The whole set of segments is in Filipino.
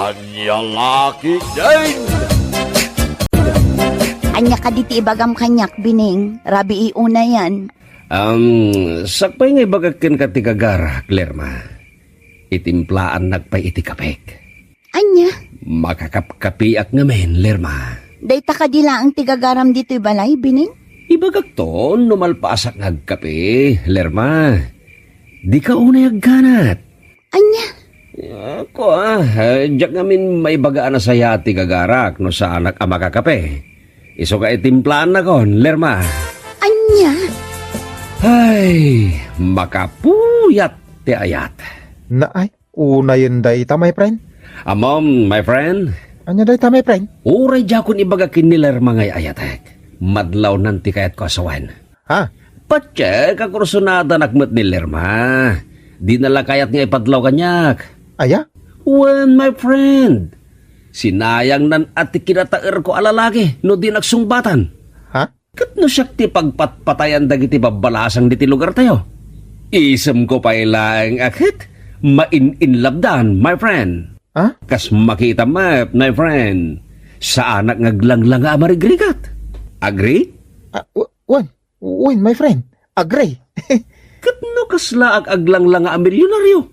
Anya laki din! Anya ka diti ibagam kanyak, Bining. Rabi iuna yan. Sakpay nga ibagakin ka tigagara, Lerma. Itimplaan nagpay iti kapek. Anya, Makakapkapiak ngamen, Lerma. dayta ka dila ang tigagaram dito'y balay, Bining? Ibagak to, numalpaasak ngagkape, Lerma. Di ka unay agganat. Anya, Ako diyak ngamin may bagaan na saya at tigagarak no sa anak ama kakape. Iso ka itimplaan na kon, Lerma. anya. Ay, makapuyat ti ayat. Na ay, una yun dayta, my friend. Amom, my friend, Anya dayta, my friend? uray jakon ibagakin ni Lerma ngay ayatek. Madlaw nanti kayat ko asawan. Ha? Pache, kakursunada nakmet ni Lerma. Di nala kayat nga ipadlaw kanyak. Aya? When, my friend, sinayang nan ati kinataer ko alalaki no di nagsungbatan. Ha? Kat no siya ti pagpatpatayan dagiti babalasang diti lugar tayo. Isem ko pa ilang akit, main-inlabdan, my friend. Ha? Kas makita map, my friend, sa anak ngaglanglang amarigrigat. Agree? Wen, my friend. Agree. Kat no kasla aglang-lang a milyonaryo.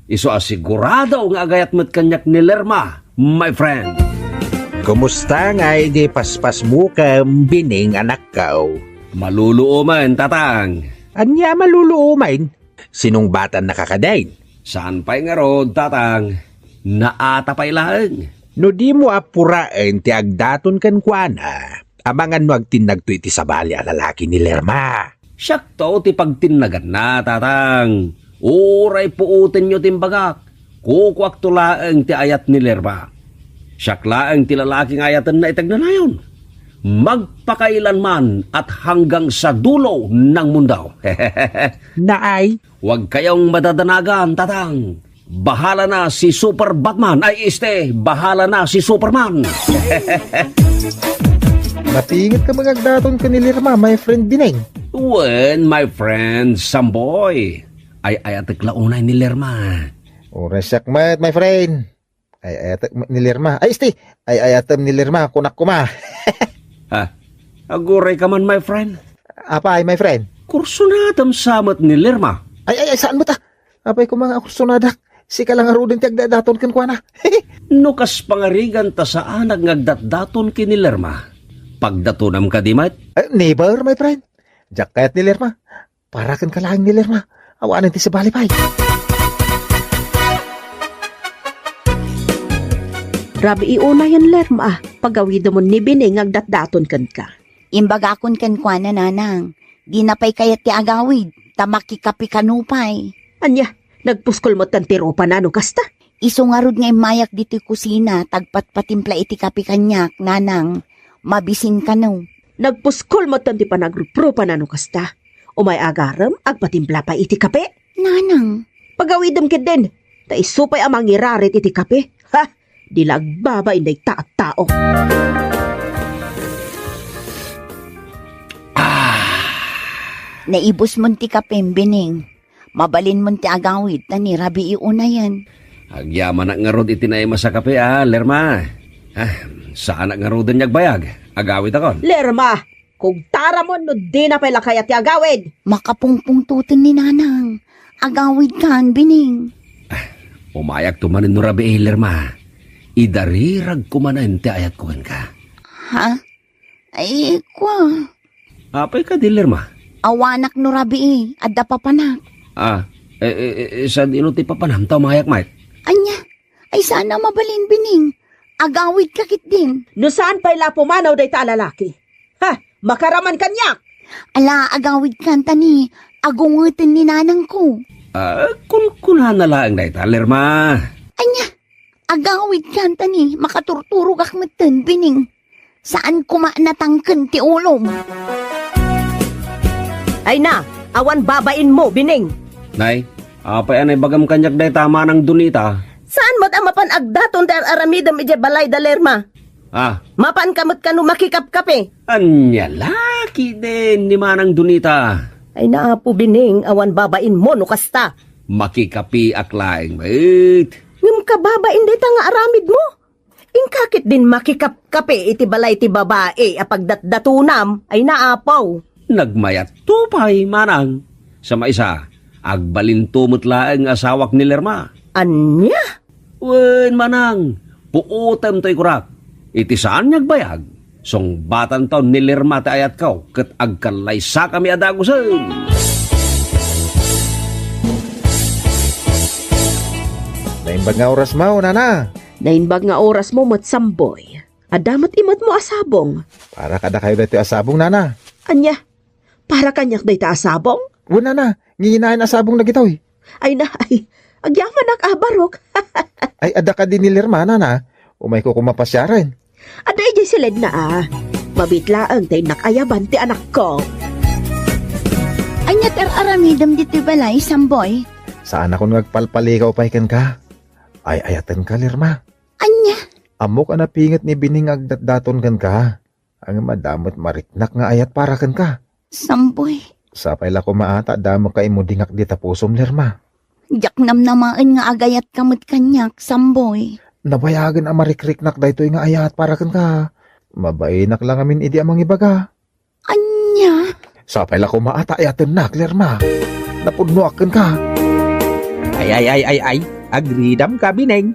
Iso asigurado nga agayat met kanyak ni Lerma, my friend. Kumusta nga di paspas mo ka Bining anak kao? Maluluo man, tatang. Anya maluluumain? Sinong batan nakakadain? Saan pa'y nga rod, tatang? Naata pa'y lang. No di mo apurain ti agdaton kan kuana. Abangan mo agtinag to iti sabali a lalaki ni Lerma. Siyak to ti pagtinagan na, tatang. Uray puutin nyo timbagak. Kukwak tulaang ti ayat ni Lerma. Siyak laang ti lalaking ayatan na itagnanayon. Magpakailanman at hanggang sa dulo ng mundo. Naay? Huwag kayong madadanagan, tatang. Bahala na si Super Batman. Ay, bahala na si Superman. Matingit ka magagdaton ka ni Lerma, my friend Bineng. When, my friend, Samboy. Ay atik launay ni Lerma. Oresak mat, my friend. Ay ayatak ni Lerma. Ay ayatam ni Lerma, kunak kuma. Ha? Aguray ka man, my friend. Apa ay, my friend? Kurso na samat ni Lerma. Ay, saan mo ta? Apay ko mga kursunadak. Si ka lang arudin ti agdadaton kan kuana. Nukas pangarigan ta sa anak ngagdatdaton ki ni Lerma. Pagdatunam ka di mat? Neighbor, my friend. Jacket ni Lerma. Para kan kalahing ni Lerma. Awanan ti sa balipay. Rabi iuna yan, Lerma. Pagawid mo ni Bining agdatdaton kan ka. Imbaga akon kan kwa na nanang. Di na pa'y kayat ti agawid. Tamaki kapi kanupay. Anya, nagpuskol mo tantiro pa nano kasta? Iso nga rod nga mayak dito'y kusina. Tagpat patimpla iti kapi kanyak, nanang. Mabisin ka no. Nagpuskol mo tanti pa nagrupro pa nano kasta? Umay agaram, agpatimpla pa iti kape? Nanang. Pagawidam kid din. Ta isupay amang irarit iti kape. Ha? Di lagbaba inday taat tao. Naibos mo ti kapem, Bining. Mabalin mo ti agawid, tani rabi iuna yan. Agyaman na nga rod itinay sa kape, Lerma. Saan na nga rod niyag bayag? Agawit akon. Lerma, kung tara mo no di na pala kaya ti agawid. Makapungpungtutin ni nanang. Agawid kan, Bining. Umayak tumanin no rabi, Lerma. Idarirag kumanan ti ayat ko ka. Ha? Ay, kwa. Apay ka di, Lerma? Awanak no rabi adda papanak. Saan ino ti papanam tao mayak, mate? Anya, ay sana mabalin, Bining. Agawid kakit din. No saan pa'y lapumanaw day ta lalaki? Ha? Makaraman kanyak. Ala, agawid kan tani. Agungutin ni nanang ko. Kun na lang na ita, Lerma. Anya, agawid kan tani. Makaturturog akmeten, Bining. Saan kumanatangken ti ulom? Ay na, awan babain mo, Bining. Nay, apay anay bagam kanyak day tama ng dunita. Saan mo't ang mapan agdaton ter aramidam ije balay da Lerma? Mapan kamot kanu makikap-kape. Anya, laki din ni manang dunita. Ay naapo, Bining, awan babain mo no kasta. Makikapi aklaing, mate. Ngam kababa inday ta nga aramid mo. Ingkakit din makikap-kape iti balay ti babae apag datdatunam ay naapaw. Nagmayat tupay, manang. Sa maisa, agbalintumot laeng asawak ni Lerma. Anya? Wen, manang, puutem to'y kurak. Iti saan niyagbayag? Song batan taon ni Lerma ti ayat kaw, kat agkalay sa kami adagusan. Naimbag nga oras mao, nana. Nainbag nga oras mo matsamboy. Adamat imot mo asabong. Para kada kayo dito asabong, nana. Anya, para kanyak day ta asabong? Wala na, ngihinahin asabong na gitaw eh. Ay na, ay, agyaman nakabarok. Ay, ada ka din ni Lerma, nana. Umay ko kumapasya rin. Aday di silid na Mabitlaan tay nakayaban ti anak ko. Anya aramidam dito balay, Samboy. Saan ako nagpalpaligaw pa ikan ka? Ay, ayatan ka, Lerma. Anya? Amok ang napingat ni Bining agdatdaton kan ka. Ang madamot mariknak nga ayat para kan ka. Samboy. Sapay la ko maata, damo ka imudingak di tapusom, Lerma. Jak namnamaan nga agayat kamot kanyak, Samboy. Nabayagan ang marikriknak daytoy nga ayat para kan ka. Mabainak lang amin idi amang ibaga. Anya? Sapay la ko maata ayatan nak, Lerma. Napudnuakan ka. Ay. Agridam ka, Bineng.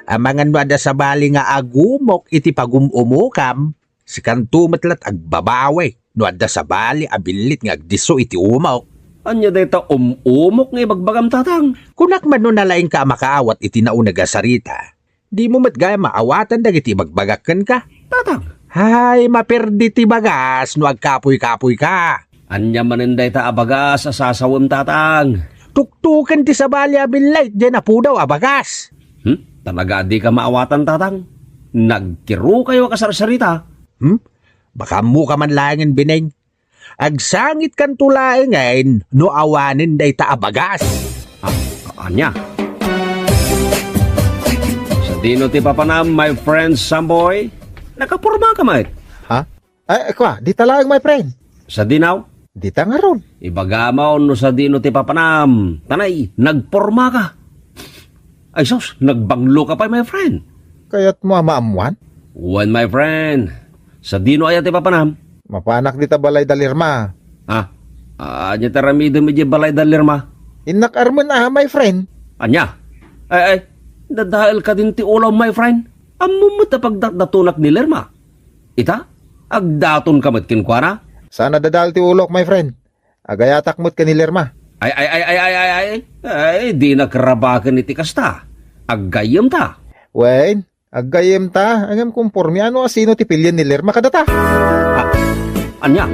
Amangan mo ada sa bali nga agumok iti pagumumukam. Sikan tumatlat agbabawe. No ada sa bali abilit nga agdiso iti umok. Anya dayta umok nga bagbagam tatang. Kunak man no nalaing ka makaawat iti naunagasalita. Di mo matgaya maawatan dagiti bagbagakan ka. Tatang. Hay, maperdi ti bagas no agkapoy-kapoy ka. Anya manin dayta abagas sa sasawam tatang. Tuktukan ti sa bali abilit dyan na po daw abagas. Talaga di ka maawatan tatang. Nagkiro kayo kasarsarita. Baka mo ka man langin, Bineng. Agsangit kan tulae ngayon, no awanin day ta abagas. Anya? Sa dino ti papanam, my friend Samboy, nakapurma ka, mate. Ha? Ay, kwa, di talang, my friend. Sa dinaw? Di ta nga ron. Ibagamaw no sa dino ti papanam. Tanay, nagporma ka. Ay sos, nagbanglo ka pa, my friend. Kaya't mo maamuan? One, my friend. Sa dino ayat ti papanam. Mapanak di ta balay da Lerma. Anya taramido medyo balay da Lerma. Inak arman my friend. Anya? Ay, dadahal ka din ti ulaw, my friend. Amumot na pagdatunak ni Lerma. Ita? Agdaton ka matkin kwa na? Sana dadal ti ulok, my friend. Agayatak mo't ka ni Lerma. Ay, di na karabakan iti kasta. Aggayam ta. Wen, aggayem ta. Angam kumpormi ano asino ti pilyan ni Lerma kadata. Anya?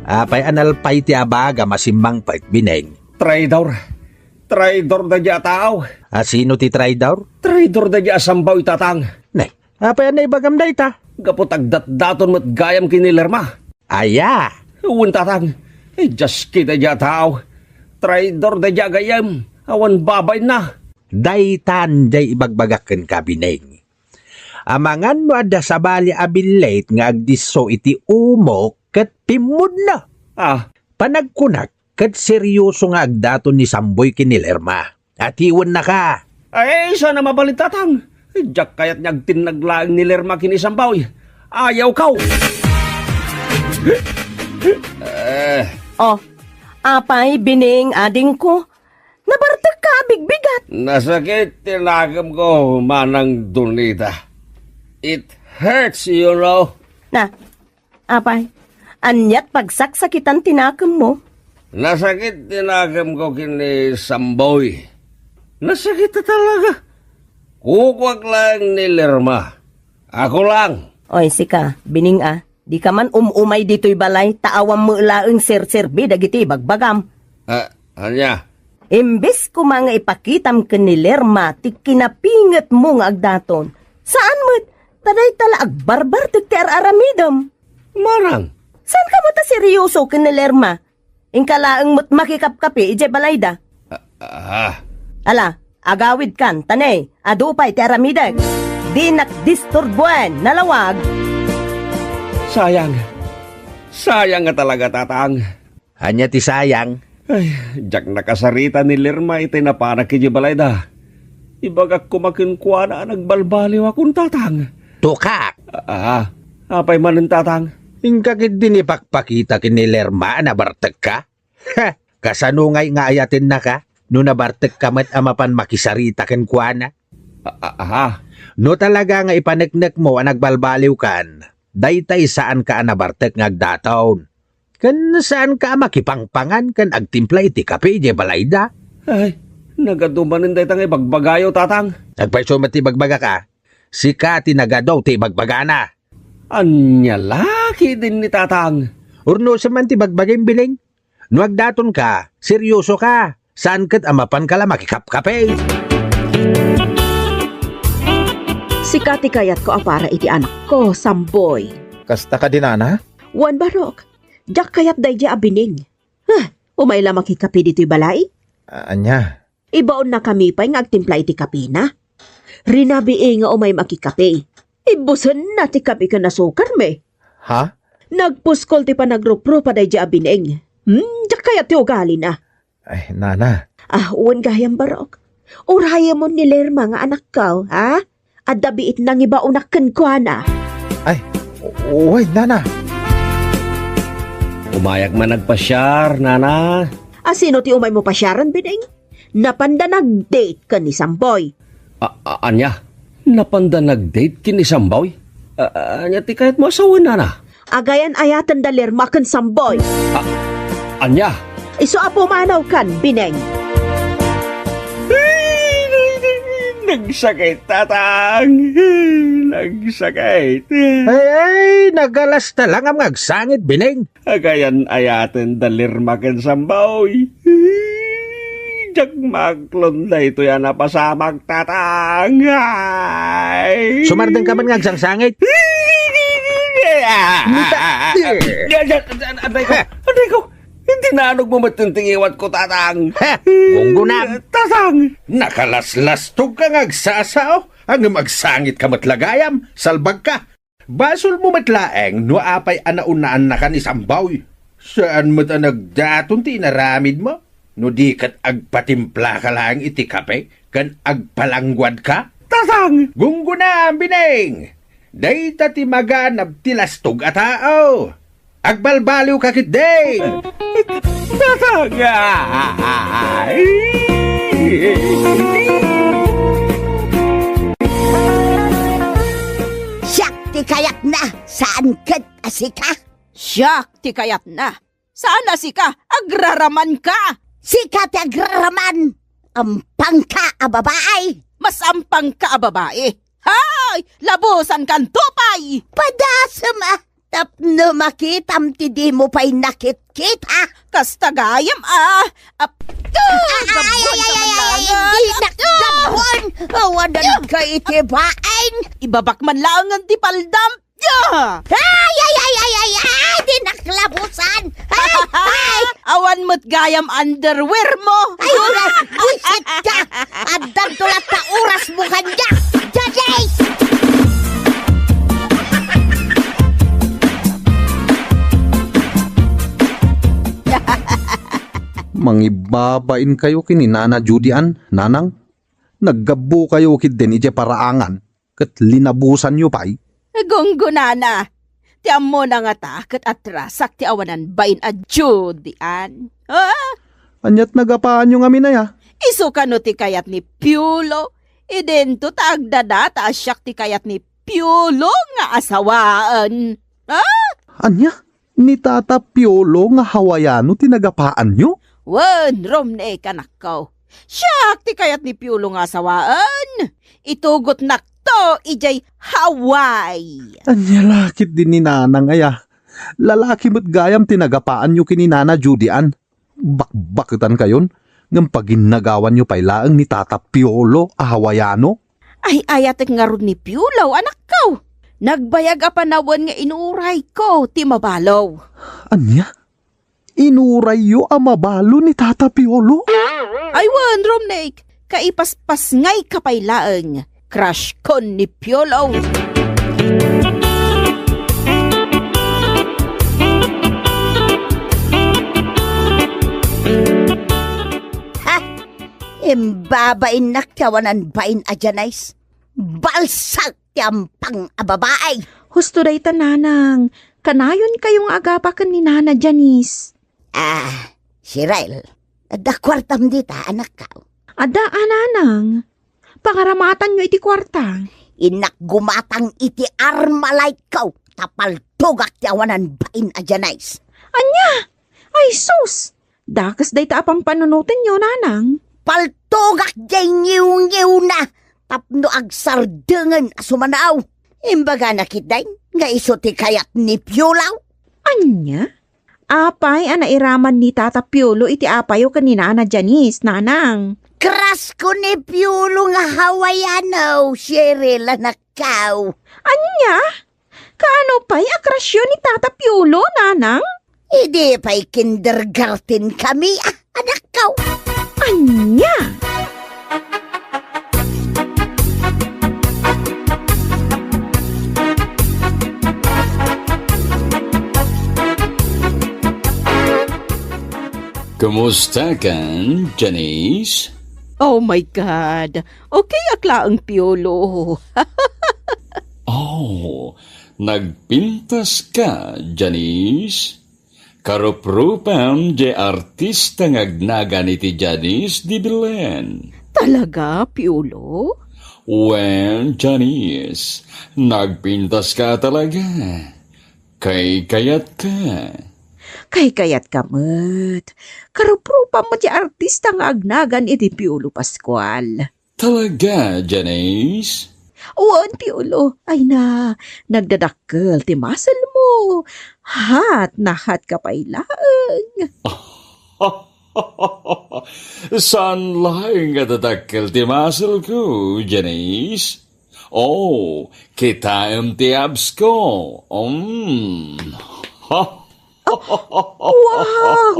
Apay analpay ti abaga masimbang pait, Bineng. Traidor da dya tao. Sino ti traidor? Traidor da dya asambaw itatang. Nay, apay anay bagam day ta? Gapot agdat-daton mo't gayam kini Lerma. Aya. Uwan tatang. Just kita dya tao. Traidor da dya gayam. Awan babay na. Daytan day ibagbagaken ka, Bineng. Amangan mo ada sa bali abilit nga agdiso iti umok ket pimod na. Panagkunak ket seryoso nga agdaton ni Samboy kini Lerma. At iwan na ka. Ay, sana mabalit tatang. Diyak kayat niyag tinaglaang ni Lerma kini Samboy. Ayaw kaw. Apay, Bineng, ading ko. Nabartag ka, bigbigat. Nasakit tinagam ko, manang Donita. It hurts, you know. Na, apay, anyat pagsaksakitan tinakam mo. Nasakit tinagam ko kini Samboy. Nasakit na talaga. Kukwak lang ni Lerma. Ako lang. Oy, sika, Bining di ka man umay dito'y balay, taawam mo laeng sir-serbi dagiti bagbagam. Anya? Imbes ko mga ipakitam ka ni Lerma, ti kinapingat mo nga agdaton. Saan mo? Taday tala agbarbar ti aramidam. Marang? Saan ka mo ta seryoso ka ni Lerma? Ingkalaang mo't makikapkapi, ije balayda. Ala, agawid kan, tanay, adupay ti aramidag. Di nakdisturbuan, nalawag. Sayang. Sayang nga talaga, tatang. Anya ti sayang. Ay, jak nakasarita ni Lerma iti napanak kiti balayda. Ibagak kumakinkwa na nagbalbaliw akong tatang. Tukak! Apay man ang tatang? Ingkakit din ipakpakita kini Lerma na bartek ka? Ha! Kasanungay nga ayatin na ka? No nabartek ka mat amapan makisarita ken kuana? No talaga nga ipaneknek mo ang nagbalbaliw kan, daytay saan ka nabartek ngagdataon. Kan saan ka makipangpangan kan agtimpla iti kape iti balayda? Ay, nagadumanin day tang ibagbagayo tatang. Nagpaiso ti bagbaga ka, si ka tinagadaw ti bagbagana. Anya laki din ni tatang. Urno sa man ti bagbagay biling. No agdaton ka, seryoso ka, saan kat amapan ka lang makikapkape? Si Kati kayat ko apara iti anak ko, Samboy. Kasta ka din, Nana? Wan barok, jak kayat day di abining. Umay lang makikapi dito'y balay? Anya? Ibaon na kami pa'y ngagtimpla iti kapi na. Rinabi nga umay makikapi. Ibusan na ti kapi ka na sukar me. Ha? Nagpuskol ti pa nagropro pa day di abining. Jak kayat ti ugali na. Ay, Nana. Uwan gayang barok. Uraya mo ni Lerma nga anak ko, ha? At dabiit nang iba unakan ko na. Ay, uy, Nana. Umayag man nagpasyar, nana. Sino ti umay mo pasyaran, Bining? Napanda nag-date ka ni Samboy. Anya, napanda nag-date kini Samboy? Anya ti kahit mo asawa, nana. Agayan ayatan da Lerma kan Samboy. Anya? Iso apo manaw kan, Bineng. Nagsakit, tatang. Nagsakit. Ay, nagalas na lang ang magsangit, Bining. Agayan ayaten dalir makin Samboy. Jak maklon na ito yan napasamag, tatang. Ay. Sumardeng ka man ngagsang-sangit. Aday ko. Hindi nanog mo matinting iwat ko, tatang. Gunggunam. Tatang. Nakalaslas-tog ka ngagsasao. Ang magsangit ka matlagayam, salbag ka. Basol mo matlaeng, no apay anaunaan na ka ni Samboy. Saan mo ta nagdaton ti naramid mo? No di kat agpatimpla ka lang iti kape, kan agpalangwad ka? Tatang. Gunggunam, Bining. Dayta ti maganab ti lastog a tao. Agbalbaliw ka kit ding. Tatang. Siyak ti kayat na, saan kat asika? Siyak, ti kayat na. Saan na si ka? Agraraman ka! Sika ti agraraman, ampang ka a babae. Masampang ka, babae. Hay! Labusan kan tupay! Padasama, tapno makitam ti di mo pa'y nakit-kita. Kastagayam, Hindi nakdabon, awanan ka itibain. Ibabak man lang ang tipaldam. Di naklabusan. Awan mo't gayam underwear mo. Ay, buisit ka. Addan tulad ka oras mo kanya. Jajay! Mangibabain kayo kini Nana Judian, nanang. Naggabo kayo kid din ije paraangan, kat linabusan nyo pa'y. Gunggunana. Tiam mo na nga ta, kat atrasak ti awanan bain a Judian. Anyat nagapaan yung amin na ya. Iso ka no ti kayat ni Piolo. Idento tagdada ta asyak ti kayat ni Piolo nga asawaan. Anya, ni Tata Piolo nga Hawaiano tinagapaan nyo? Wan, romne kanakaw. Siyak ti kayat ni Piolo nga asawaan. Itugot nakto, ijay Hawaii. Anya lakit din ni Nanang aya. Lalaki mo't gayam tinagapaan nyo kini Nana Judian. Bakbakitan kayon, ngam paginagawan nyo pailaang ni Tata Piolo a Hawaiano. Ay ayatek nga ron ni Piolo, anak ko. Nagbayag a panawan nga inuray ko, ti mabalaw. Anya? Inuray yo ang mabalo ni Tata Piolo? Ay wan, Romnek, kaipaspas ngay kapailaang. Crush kon ni Piolo. Imbabain na kawanan bain a Janice. Balsak tiyampang ababaay. Husto day tananang, kanayon kayong agapakan ni Nana Janice. Si Ryle, da kwartam dita anak ka. Ada ananang, pangaramatan nyo iti kwarta. Inak gumatang iti armalay kaw, tapal tugak tiyawanan bain a Janice. Anya, ay sus, dakas day taapang panunutin nyo, nanang. Paltugak jay ngiw-ngiw na, tapno ag sardengan asumanaw. Imbaga nakitay, nga iso ti kayat ni Piolaw. Anya? Apay anairaman ni Tata Piolo iti apayo kanina na Janice, nanang. Kras ko ni Piolo nga Hawaiano, Cheryl anakaw. Anya? Kaano pa'y akrasyon ni Tata Piolo, nanang? Hindi pa'y kindergarten kami, anakaw. Anya? Kumusta kan, Janice? Oh my God! Okay akla ang Piolo. Oh, nagpintas ka, Janice? Karuprupam di artista ngagnaga ni ti Janice di Belen. Talaga, Piolo? Well, Janice, nagpintas ka talaga. Kayat ka. Kay kayat kamot. Karuprupa mo di artista nga agnagan iti Piolo Pascual. Talaga, Janice? Uwan, Piolo. Ay na, nagdadakkel ti muscle mo. Hat na hat ka pa ilaang. Saan lang katadakkel ti muscle ko, Janice? Oh, kita ti abs ko. Wow!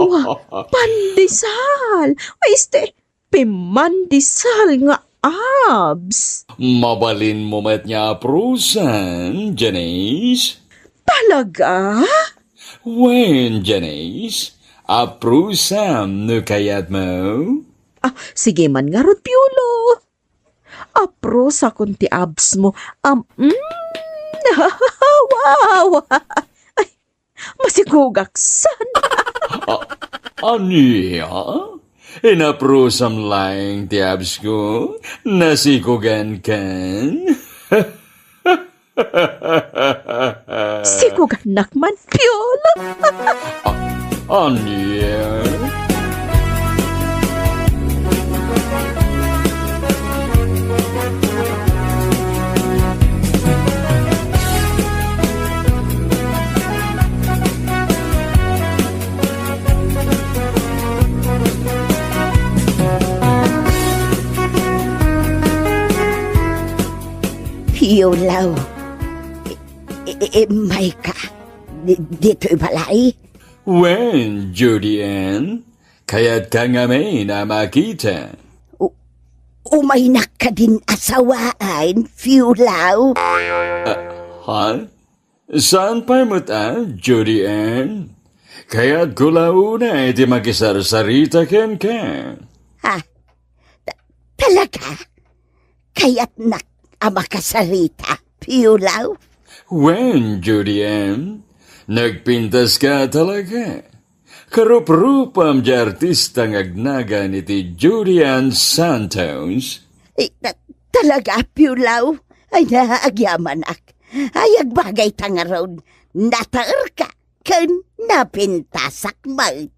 Pandesal! Maiste, pimandesal nga abs. Mabalin mo met niya prusan, Janice? Talaga? When, Janice? Aprusan no kayat mo? Sige man nga rod, Piolo. Apro sa kunti abs mo. Wow! Ay, masigugaksan. Aniya? Inaprusam lang ti abs ko? Nasikugan kan? Siguganak man, Piolo. Aniya? Piolaw. May ka. Dito'y balay. When, Judy Ann? Kaya't ka nga may na makita. Umaynak ka din asawaan, Piolaw. Ha? Saan pa mo ta, Judy Ann? Kaya't gulauna iti makisarsarita ken ka. Talaga? Kaya't amakasarita, Piolaw? When, Judy Ann? Nagpintas ka talaga. Karup-rupam di artista ngagnaga ni ti Judy Ann Santos. Talaga, Piolaw? Ay naagyaman ak. Ay agbagay tangarod. Nataer ka. Kan napintasak mal.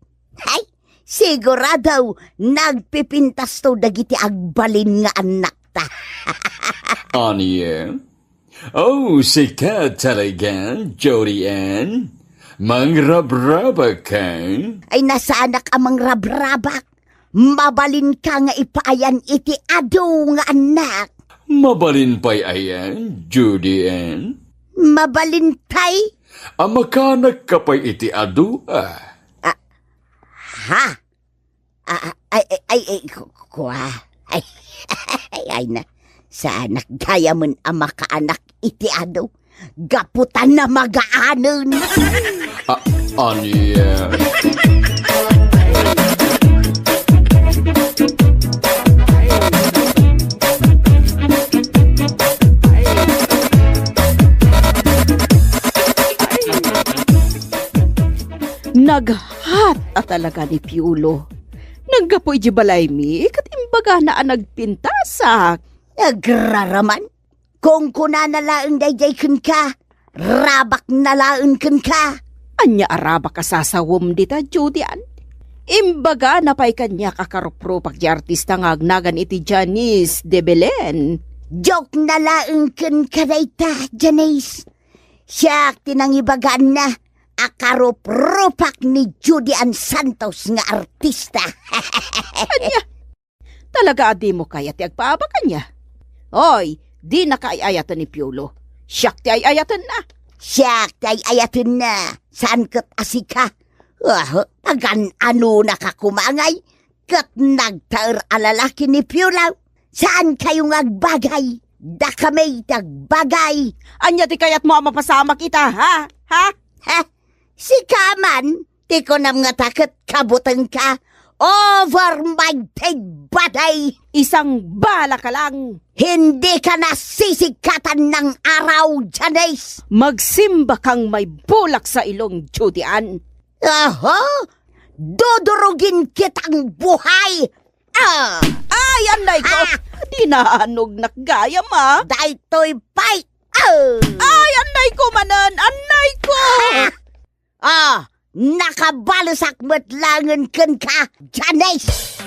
Ay, sigurado nagpipintas to dagiti agbalin nga anak ta. Aniya? Oh, sikat talaga, Jody Ann. Mangrabraba ka? Ay nasa anak amang rabrabak. Mabalin ka nga ipaayan iti ado nga anak. Mabalin pa'y ayan, Judy Ann? Mabalin tay? Amakanak ka pa'y iti ado, Ha? Ay na. Sa anak gaya man ang makaanak iti ado. Gaputan na magaanon. Aniya? Naghat at talaga ni Piolo. Naggapoy di balay mi, katimbaga na ang nagpintasak. Agraraman. Kung kunanalaang dayday kun ka, rabak nalaang kun ka. Anya araba ka sasawom dita, Judian. Imbaga na pa'y kanya kakaropro di artista nga agnagan iti Janice de Belen. Joke nalaang kun ka dayta, Janice. Siya tinangibagaan na akarup-rupak ni Judian Santos nga artista. Anya, talaga adi mo kaya ti agpaabakan niya. Oy, di na kaayayatan ni Piolo. Siyak ti ayayatan na. Siya tay ayatin na. Saan kat asika? Tagan ano nakakumangay? Kat nagtaer alalaki ni Piolo. Saan kayong agbagay? Da kami tagbagay. Anya ti kayat mo ang mapasama kita, ha? Ha? Ha? Si Kaman, di ko nam nga takot kabutang ka. Over my dead body. Isang bala ka lang. Hindi ka nasisikatan ng araw, Janice. Magsimba kang may bulak sa ilong, Judian. Aha! Dudurugin kitang buhay. Ay, anay ko. Di naanog nakgaya, ma. Daytoy fight. Ay, anay ko manan. Anay ko. Nakabalasak matlangan kan ka, Janice.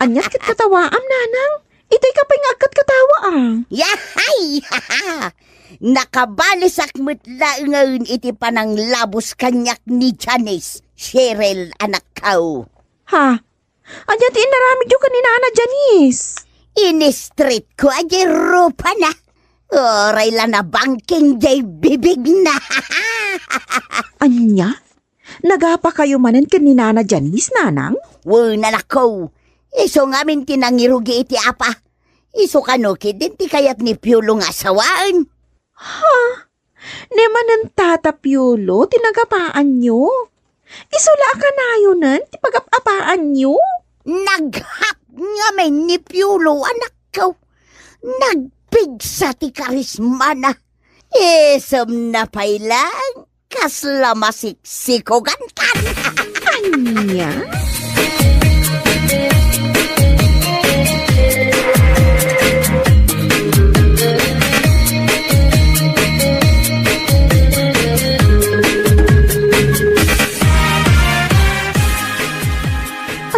Anyat kat katawaam, nanang. Itay ka pa nga agkat katawa Yahay! Nakabalisak matlangan iti panang labos kanyak ni Janice. Cheryl, anak kao. Ha? Anyat inaramid yung kanina na, Janice. Ini-street ko aja rupa na. Oray lang na bangking jay bibig na. Anya? Nagapa kayo manan kanina na, Janice, nanang? Wala na ko. Iso ngamin tinangirugi iti apa. Iso kanukid din ti kayat ni Piolo nga sawaan. Ha? Neman ng tata Piolo, tinagapaan nyo? Isula ka na yun ti pagapapaan nyo? Naghap ngamin ni Piolo, anak ko. Nagpigsa ti karisma na. Isam na pailang, kasla masiksikogan kan. Anya?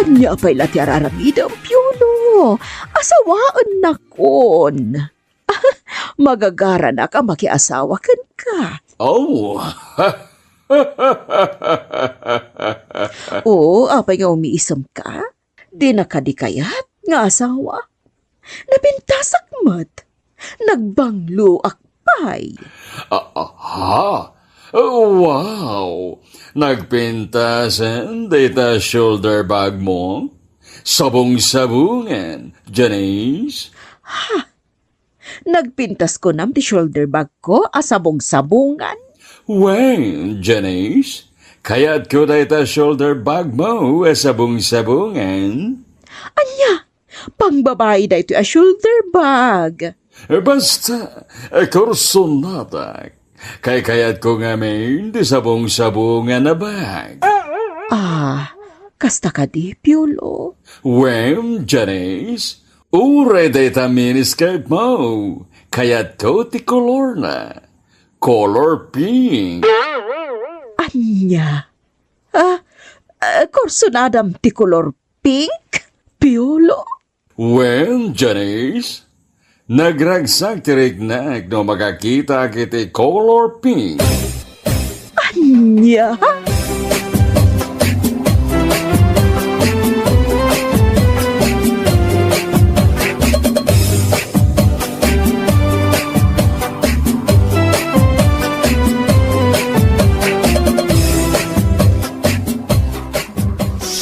Anya pa'y lati araramidang, Piolo. Asawaan na kon. Magagara na ka makiasawa kan ka. Oh, Oo, apay nga umiisam ka. Di na ka di kayat nga asawa. Napintasak mat. Nagbanglo akpay. wow! Nagpintasan data shoulder bag mo? Sabong-sabungan, Janice? Nagpintas ko nam ti shoulder bag ko asabong-sabungan. Well, Janice, kaya't ko data shoulder bag mo sabong-sabungan? Anya, pangbabae da ito a shoulder bag. Basta, kursunada. Kaya't ko ngamin di sabong-sabungan na bag. Kasta ka di, Piolo. Well, Janice, ure data miniskirt mo. Kaya't ko ti color na. Color pink. Anya? Kursunadam ti color pink, Piolo? Well, Janice, nagragsak tirignak no makakita kiti color pink. Anya?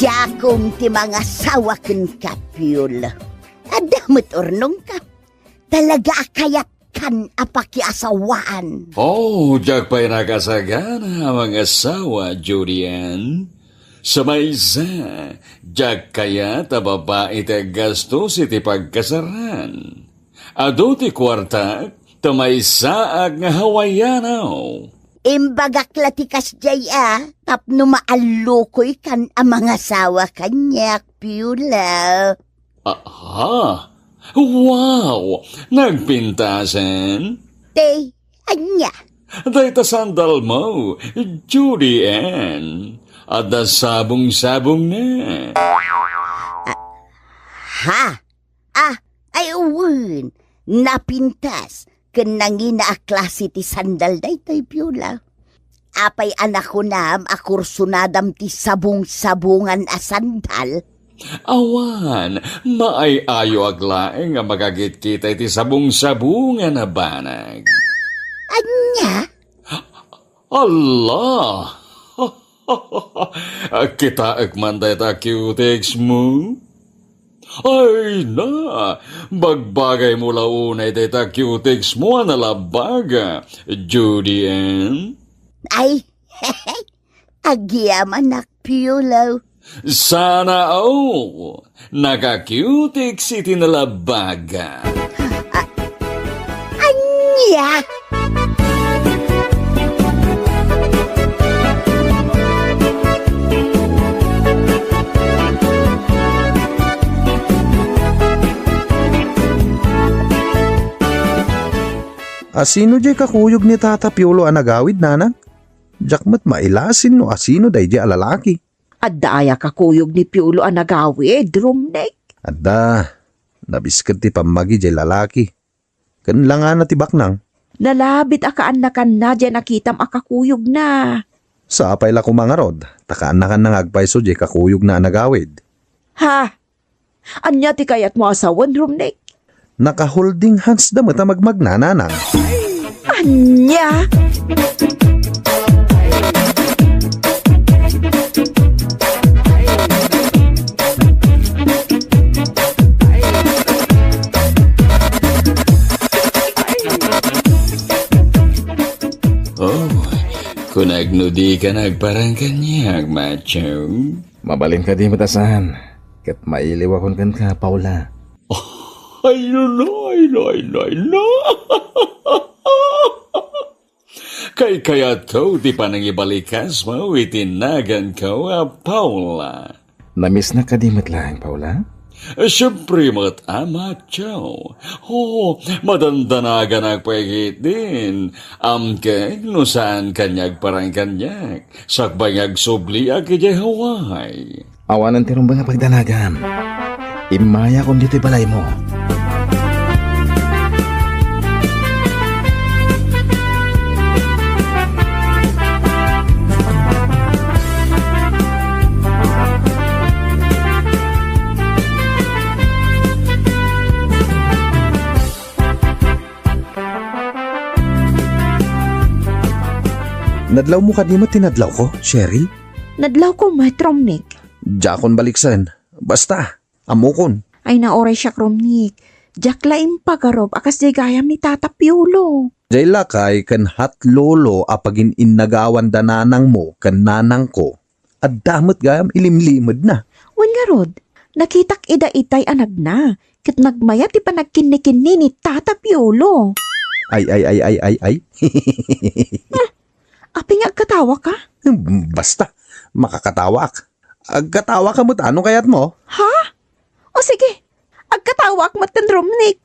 Siya kung ti mga sawakin ka, Piolo. Adamot ornong ka. Talaga kayat kan apakiasawaan. Oh, jak pa'y nakasagana mga asawa, Judian. Sa maysa, jak kaya ta babae ti gastos iti pagkasaran. Ado ti kwarta, ta maysaag nga hawayanaw. Imbagak latikas jaya, tapno maalukoy kan ang mga sawa kanyak, Piula. Aha! Wow! Nagpintasan? Te, anya. Dahil ta sandal mo, Judy Ann. At da sabong-sabong na. Ha? Ay uwin. Napintas. Kanangin na klase ti sandal day tay Piula. Apay anak ko nam akursunadam ti sabong-sabungan a sandal. Awan, maay-ayo aglaeng nga magagit kita iti sabong-sabungan na banag. Anya? Allah! Kita agmanday ta cutics mo? Ay na, bagbagay mo launay data cutics mo analabaga, Judy Ann. Ay, agyaman nak Piula. Sana naka-cutics iti nalabaga. Anya? Asino jay kakuyog ni Tata Piolo ang nagawid, nanang? Jakmat mailasin no asino day jay alalaki. Adda aya kakuyog ni Piolo ang nagawid, Romnek. Adda, nabiskat ti pamagi jay lalaki. Kanla nga na tibak nang. Nalabit akaan na dyan nakitam akakuyog na. Sa apay la kumangarod, takaan na kan nangagpaiso jay kakuyog na ang nagawid. Ha? Anya ti kayat mo asawan, Romnek? Naka-holding hands damat ang magmagnananang. Anya? Oh, kung nagnudi ka nagparang kanyag, macho. Mabalin ka di matasan. Kat mailiw akon kan ka, Paula. Ay, no. Kaya to, di pa nang ibalikas mo, itinagan ko, Paula. Namiss na ka di matlang, Paula? Siyempre mo't amak chow. Madandanaga nagpagit din. Amkeg no saan kanyag parang kanyag. Sakbay agsubli akijay Hawaii. Awanan tirong ba nga pagdanagan? Imaya kung dito'y balay mo. Nadlaw mo kadimo tinadlaw ko, Cheryl? Nadlaw ko, Romnek. Jakon baliksan. Basta, amukon. Ay naoray siya, Romnek. Jak laim pagarob akas di gayam ni Tata Piolo. Jay lakay kan hat lolo apagin innagawan dananang mo kan nanang ko. At damot gayam ilimlimod na. Wan nga rod, nakitak ida itay anag na. Kit nagmaya ti panagkinikinni ni Tata Piolo. Ay. Aping agkatawa ka? Basta, makakatawa ka. Agkatawa ka mo't anong kayat mo? Ha? O sige, agkatawa ak matan Romnek.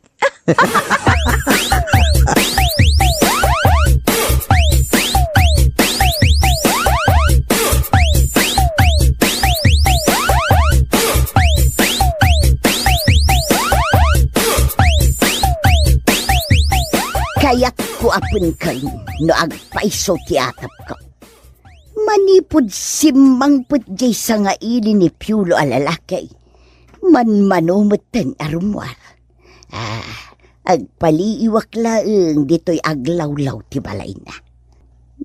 Kaya't ko apun kayo no agpaiso ti atap ko. Manipod simangput jay sa nga ili ni Piolo alalakay. Manmanumot ten arumwar. Agpaliiwak laeng dito'y aglawlaw ti balay na.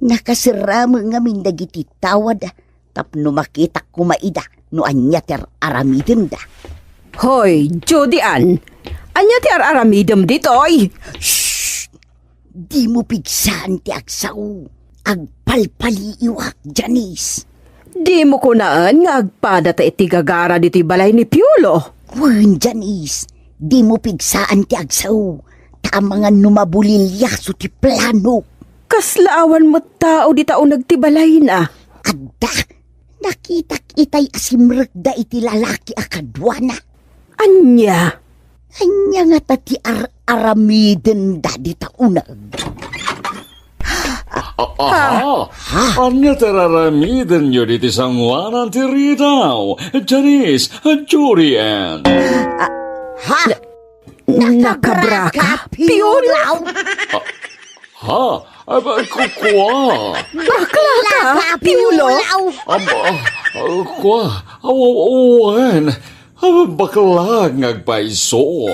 Nakasiramo nga min dagiti tawad tapno makita kumaida no anya ter aramidem da. Hoy, Judy Ann! Anya ti aramidem ditoy? Di mo pigsaan ti agsaw. Agpalpaliiwak, Janice. Di mo kunaan nga agpada ta iti gagara diti balay ni Piolo. Wen, Janice, di mo pigsaan ti agsaw. Tamangan numabulilya so ti plano. Kaslaawan mo tao di tao nagtibalay na. Adda, nakita-kitay asimrek da iti lalaki akadwana. Anya? Anya nga tati aramiden da di taunag. Aha! Anya tararamiden nyo diti sangwanan ti Ritaw, Janice, Julian. Ha? Nakabraka? Piolo? Ha? Kukwa. Bakla ka? Piolo? Kwa. Awan. Bakla ngagpaiso.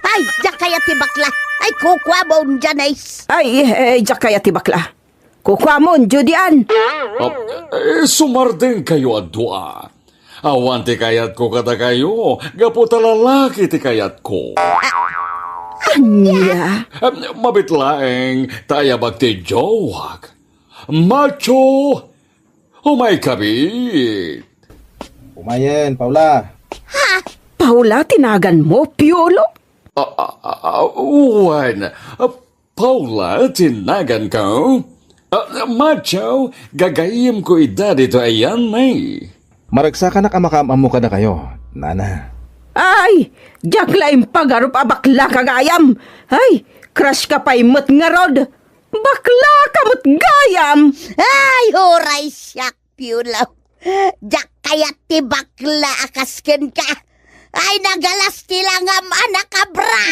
Ay, diya kaya ti bakla. Ay, kukwa mo, Janice. Ay, diyak kaya ti bakla. Kukwa mo, Judian. Sumardeng kayo adwa. Awan ti kayat ko kada kayo. Gaputa lalaki ti kayat ko. Anya? Mabitlaeng tayabag ti jowak. Macho! Umay kabit. Umayen, Paula. Paula, tinagan mo, Piolo? Uwan. Paula, tinagan ko? Macho, gagayim ko ida dito ayan may. Maragsa ka na kamakamamu ka na kayo, Nana. Ay, diyak laing pagarup abakla kagayam. Ay, crush ka pa'y mat nga rod. Bakla ka mat gayam. Ay, huray siyak, Piulaw. Diyak kaya ti bakla akasken ka. Ay, nagalas tilangam anak kabra.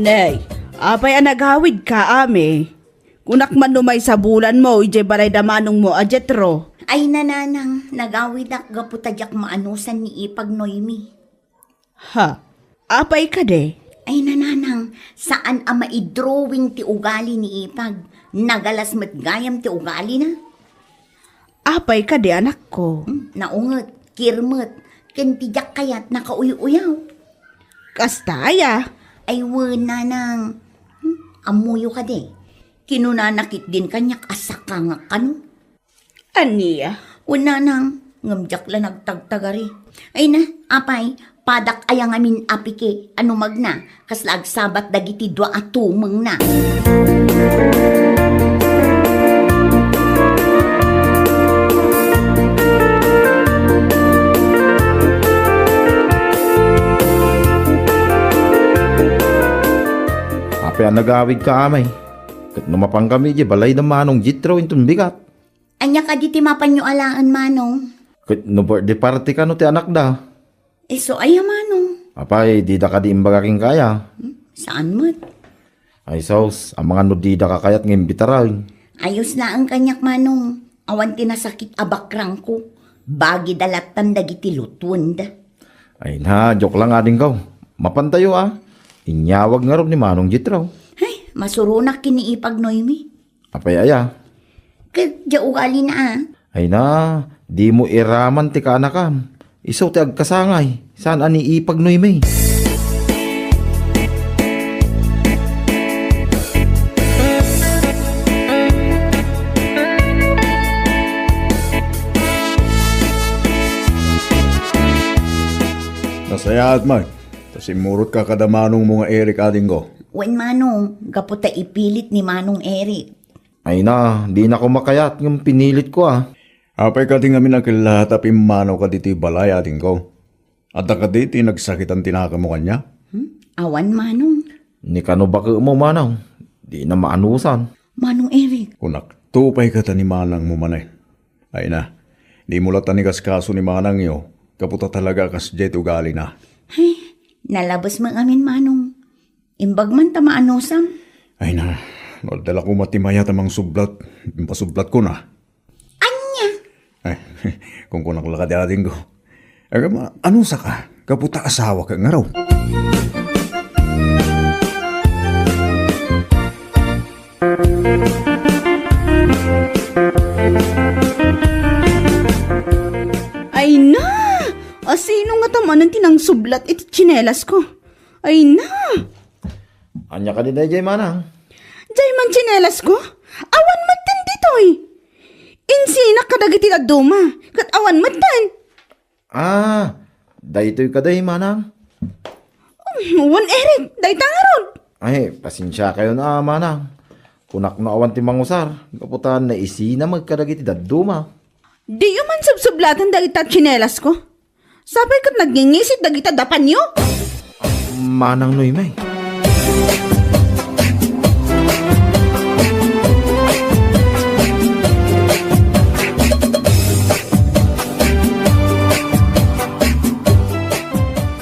Nay, apay nagawid ka, ame. Kunak man lumay sa bulan mo, ije balay damanong mo, ajetro. Ay, nananang, nagawid ak gaputadyak maanusan ni Ipag Noemi. Ha? Apay ka de? Ay, nananang, saan ama i-drawing ti ugali ni Ipag? Nagalas matgayam ti ugali na? Apay ka de, anak ko. Naunget, kirmet, kentijak kayat nakauy-uyaw. Kastaya. Ay, wala nang, amuyo ka de. Kinunanakit din kanyak asaka nga kanu. Aniya? Wala nang, ngamjak la nagtagtagari. Ay na, apay, padak ayang amin apike, ano magna, kaslag sabat dagiti dua atumeng na. Apay ang nagawid ka amay. Kat numapang kami di balay na manong jitro intong bigat. Anya ka di ti mapanyo alaan manong. Kat no birthday party ka no ti anak da. So ay manong. Apay, di da ka di imbagaking kaya. Saan mo't? Ay saus, ang mga no di da ka kayat ng bitaray. Ayos na ang kanyak manong. Awan tinasakit abakrang ko. Bagi dalatan dagiti lutwend. Ay na, joke lang ading kaw. Mapantayo Inyawag nga rin ni Manong Jitro. Ay, masurunak kiniipag Noemi. Apay aya. Kadya ugali na Ay na, di mo iraman ti ka anakam. Isaw ti agkasangay. Saan ani ipag Noemi? Nasaya at mag. Tasimurot ka kada manong mga Eric ading ko. Wen manong, gaputa ipilit ni Manong Eric. Ay na, di na ko makayat yung pinilit ko Apay ka ting amin nakilahat apim manaw ka diti balay ading ko. At ka diti nagsakit ang tinaka mo kanya? Awan manong. Ni kano ba mo manaw? Di na maanusan. Manong Eric. Kunak, tupay ka ta ni manang mo manay. Ay na, di mo lata ni kaso ni manang yo. Kaputa talaga kas jet ugali na. Ay, nalabas mang amin manong. Imbag man tamaanosam. Ay na, naldala ko matimaya tamang sublat. Pasublat ko na. Anya? Ay, kung kunak lakadating ko. Ay, ano sa ka? Kaputa asawa ka nga raw. Ay na! Asino nga taman ang tinangsublat iti tsinelas ko? Ay na! Anya ka din jay manang. Jay man tsinelas ko? Awan matan ditoy! Insinak kadagiti daduma, kat awan matan! Daytoy ka day manang. Wan Eric, day tangarod! Ay, pasensya kayo na manang. Kunak na awan ti mangusar. Kaputan na isina magkadagiti daduma. Di yung man subsublatan dagita tsinelas ko. Sabay kat nagingisit dagita dapan nyo? Manang noy may.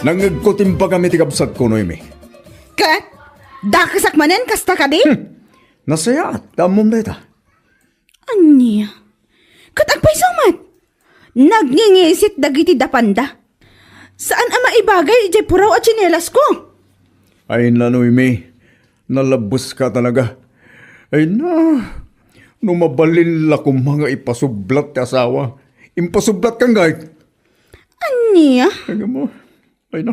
Nangagkutim pa kami tigabsat ko, Noemi. Kat, dakasak manen kasta ka di? Nasaya, damom na ita. Anya? Kat agpay sumat. Nagngingisit dagiti dapanda. Saan ang maibagay ijay puraw at tsinelas ko? Ay na, Noemi. Nalabos ka talaga. Ay na. Numabalin la kong mga ipasublat ti asawa. Impasublat kang gayt. Anya? Ay mo. Ay na.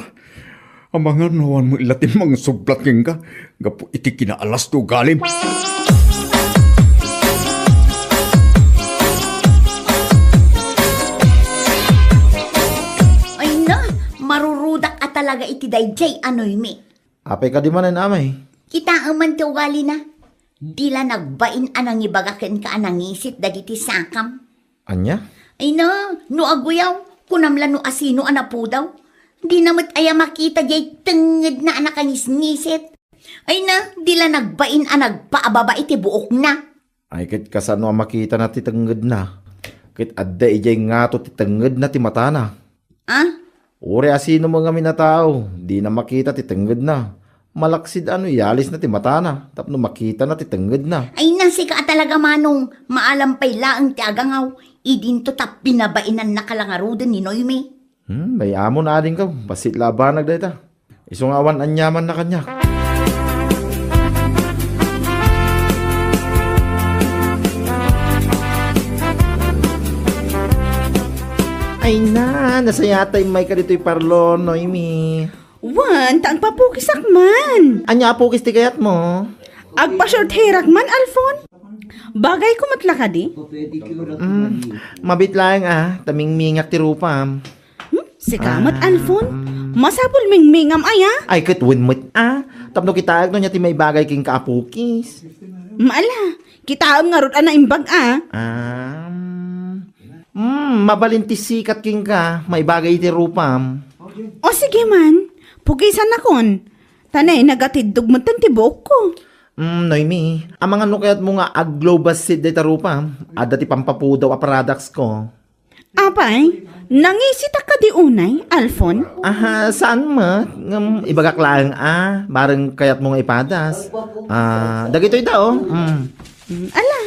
Amangan nawan mo ilatin mga sublat kang ka. Gapo iti kinaalas to galim. Ay na, marurudak at talaga iti dayjay anoy mi. Apay ka di manan amay. Kita aman ti ugali na. Dila nagbain anang ibagaken ka anangisit dagiti sakam. Anya? Ay na, no aguyaw, kunamla no asino anapu daw. Di namat aya makita jay tenged na anak ngisngisit. Ay na, dila nagbain nagpaababa iti buok na. Ay kit kasano ang makita na ti tenged na. Kit adda ijay nga to ti tenged na ti mata na. Uri asino mga minatao, di na makita ti tenged na. Malaksid yalis na ti mata na. Tapno makita na ti tenged na. Ay na, sika talaga manong maalampay laang ti agangaw. Idinto tap pinabainan na kalangarudan ni Noemi. May amo na ading ka. Basit labanag dayta. Isong awan anyaman na kanya. Ay na, nasayatay may ka dito'y parlon, Noemi. Wan, taang papukisak man. Anya apukis ti kayat mo? Agpa-short hairak man, Alfon. Bagay ko matla ka di? Mabit lang taming mingak ti rupam. Sikamat, Alfon. Masapul mingmingam aya. Ay katwin mo't tapno kitaag no niya ti may bagay king kaapukis. Maala, kita nga rot ana imbag Mabalinti sikat king ka, may bagay ti rupam. O sige man, pugisan na kon. Tanay, nagatidog mo tan tibok ko. Noemi, ang mga nukayat mo nga aglobas sid day tarupam, ada ti pampapudaw a products ko. Apay, nangisita ka di unay, Alfon? Saan mo? Ibagak lang bareng kayat mo nga ipadas. Dagito'y daw. Ala,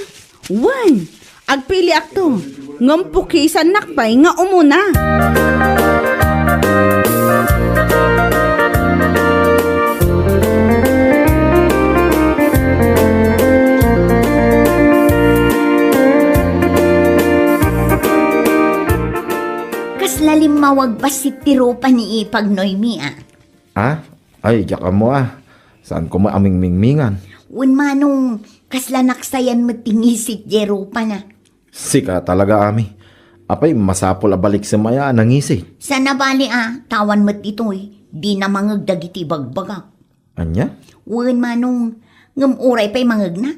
wan, agpili akto. Ngampukisan nakpay nga umuna. Lalim mawagpas si tiropa ni Ipag Noemi Ay, jaka mo Saan ko maaming mingmingan? Un manong kaslanaksayan matingisit jeropa na. Sika talaga ami. Apay, masapol balik sa maya nangisi. Sa nabali tawan mat ito'y, di na mangagdagiti bagbagak. Anya? Un manong ngamuray pa'y mangag na.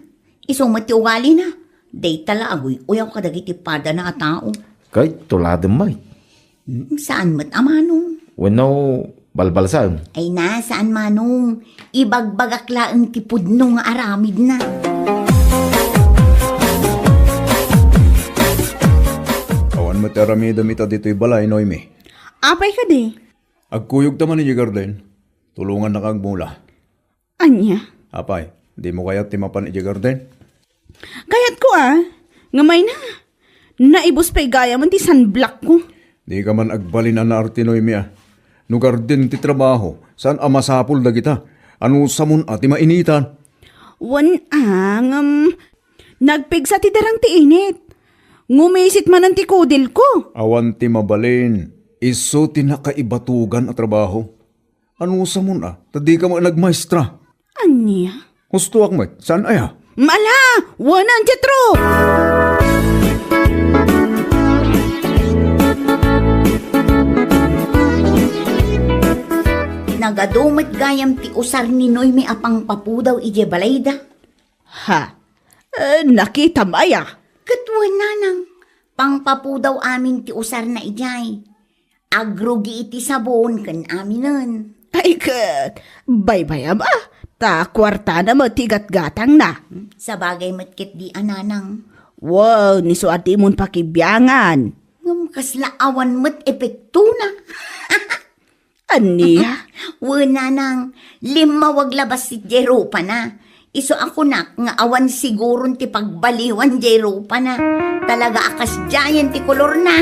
Isong mati ugali na. Day tala agoy, uyaw kadagiti pada na tao. Kay tuladem may. Saan mat amanong? Wano, balbal saan? Ay na, saan manong? Ibagbagak laang tipudno nga aramid na. Awan mo teramidam ita dito'y balay, Noemi. Apay ka di? Agkuyog taman ni Garden. Tulungan na kang mula. Anya? Apay, di mo kaya timapan ni Garden? Kayat ko ngamay na. Naibos pa'y gaya man ti sunblock ko. Di ka man agbalin na arte, Noemi No garden ti trabaho, saan amasapol da kita? Ano samun ati mainitan? Wan nagpigsa ti darang ti init. Ngumisit man ang ti kudil ko. Awan ti mabalin. Iso tinakaibatugan at trabaho. Ano sa mo na? Tadi ka mo nagmaestra. Anya? Husto ak met, saan aya? Mala! Wanan, Jetro! Nagadumit gayam ti usar ni Noy may apang papudaw ije balayda. Ha? Nakita maya? Katwan nanang, pangpapudaw amin ti usar na ijay. Agrugi iti sabon kan aminan. Ay, kat. Baybayam ta kwarta na mo tigat-gatang na. Sa bagay matkit di ananang. Wow, nisuati mon pakibiyangan. Ngam kaslaawan mat epekto na. Aniya? Nanang, lima wag labas si Jero pa na. Iso ako nak, nga awan siguron ti pagbaliwan Jero pa na. Talaga akas giant ti kolor na.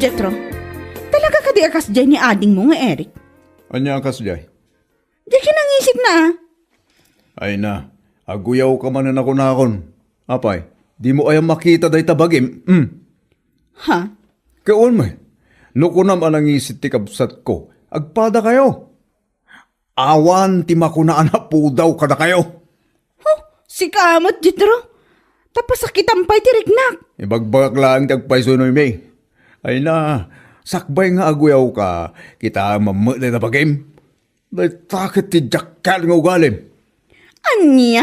Jetro, talaga ka di akas dyan ni ading mo nga Eric? Anya kas jay? Di kinangisik na. Ay na, aguyaw ka man na nakon. Apay, di mo ayang makita day tabagim. Ha? Kaon mo, nukunam anang isit ti kabsat ko. Agpada kayo. Awan ti makunaan na pudaw kada kayo. Si kamot, Jetro. Tapos sakitan pa'y tirignak. Ibagbagak lang tagpaiso no may. Ay na, sakbay nga aguyaw ka, kita mamut na tabagim. Day takit ti jakal nga ugalim. Anya?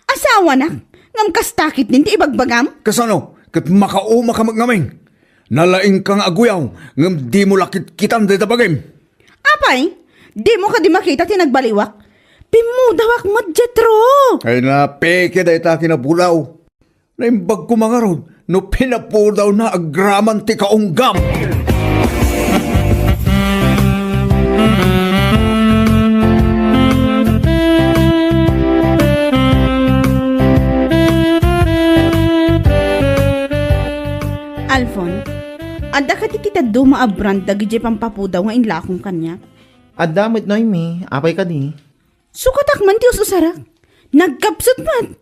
Asawa na? Ngam kastakit din ti ibagbagam? Kasano? Kat makauma ka magngaming. Nalaing kang aguyaw, ngam di mo lakit kitan day tabagim. Apay, di mo ka di makita tinagbaliwak. Pimudawak mo, Jetro. Ay na, peke day ta kinapulaw. Naimbag ko mga ron, no pinapudaw na agraman ti kaunggam. Alfon, ada ka titita duma abrand dagi pampapudaw nga inlakong kanya. Adamit Noy mi, apay ka di. Sukatak man ti usarak. Nagkapsot man.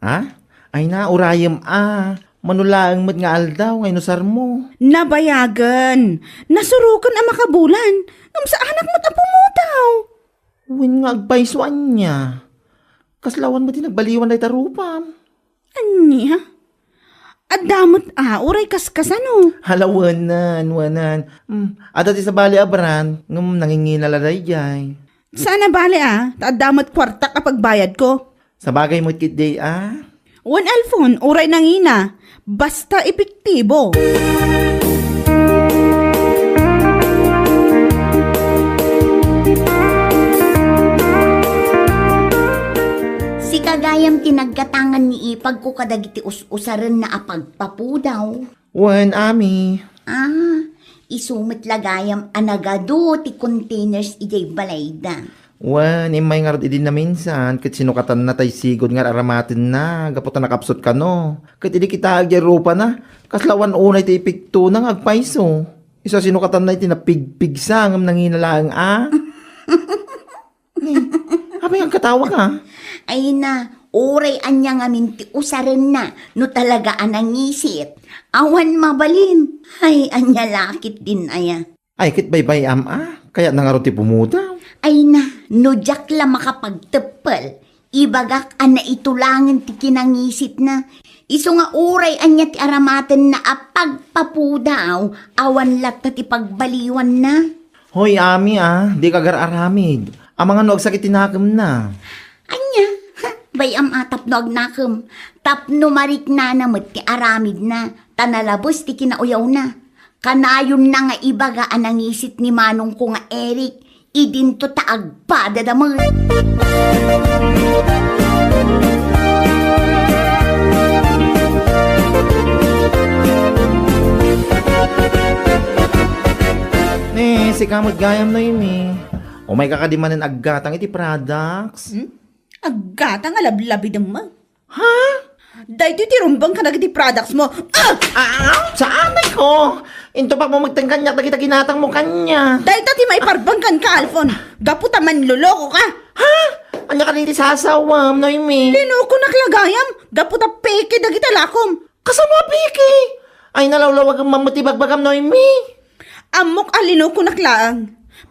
Ha? Ay na, urayam manulaang mat nga aldaw ngay nusar mo. Nabayagan. Nasurukan ang makabulan. Ngam sa anak mo't apumudaw. Uwin nga agpaisuan niya. Kaslawan mo din nagbaliwan day tarupam. Anya? Adamot uray kaskasano. Wanan. Ada ti sa bali abran, ngum nanginginala day jay. Sana bali taadamot kwarta kapag bayad ko. Sa bagay mo't kit day Wan Alfon, uray nangina. Basta epektibo. Si kagayam tinagkatangan ni ipag ko kadagiti usaran na apagpapudaw. Wan, ami. Isumit lagayam anagado ti containers ijay balayda. Wan, imay nga idin na minsan, kat sinukatan na tay sigod nga aramatin na, gapot na nakapsot ka no. Kat idi kita agyarupa na, kaslawan unay ti ipikto na agpaiso. Isa sinukatan na iti napigpigsa ngam nanginalang Abay ang katawa ka. Ay na, oray anya nga minti usaran na, no talaga anangisit. Awan mabalin. Ay, anya lakit din aya. Ay, kit baybay kaya nangaro ti pumudaw. Ay na, no jak la makapagtepel. Ibagak ana itulangan ti kinangisit na. Iso nga oray anya ti aramaten na apagpapudaw. Awan lat ti pagbaliwan na. Hoy, ami di ka gar-aramid. Ang mga nuag sakit tinakam na. Anya, bayam atap no agnakam. Tapno marik na namit ti aramid na. Tanalabos ti kinauyaw na. Kanayon na nga ibaga anangisit ni manong ko nga Eric. Idinto taagpada damang. Si kamot gayam na yun may kakadimanan aggatang iti products. Aggatang alablabi naman. Ha? Dahil tirumbang ka na iti products mo. Saan ay ko? Into pa mo magtangkanyak na kita ginatang mo kanya. Dahil tati maiparbangkan ka, Alfon. Gaputa man luloko ka. Ha? Anya ka niti sasawam, Noemi? Linuko na klagayam. Gaputa peke dagita lakom. Kasama piki. Ay nalawlawag ang mamutibagbagam, Noemi. Amok alino ko naklaang.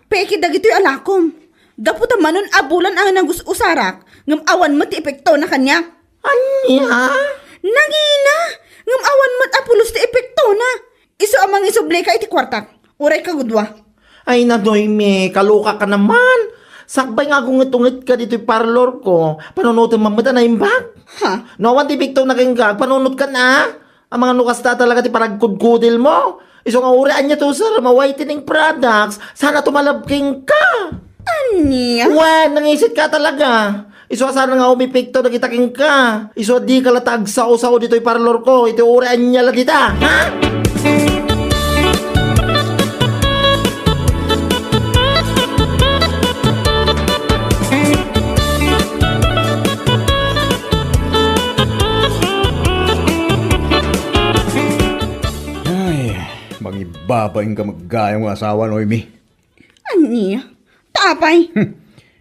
Peki dagito'y alakom. Gaputa manon abulan ang nagusarak. Ngam awan mo ti epekto na kanya. Anya? Nangina! Ngam awan mo apulos ti epekto na. Iso amang isuble ka iti kwartak. Uray ka gudwa. Ay na, Noemi. Kaluka ka naman. Sakbay nga gungit-ungit ka dito'y parlor ko. Panunutin mamata na yung bag. Ha? Nawan ti Victor na kayong panunod ka na. Ang mga nukasta talaga ti paragkudkudil mo. Iso nga urian niya to, sir, ma-whitening products. Sana tumalabking ka. Anya? Wen, nangisit ka talaga. Iso sana nga umipikto na kitaking ka. Iso di ka latag sao-sao dito'y parlor ko. Ito urian niya lang kita. Ha? Babaing ka maggayang asawa, Noemi. Anya? Tapay?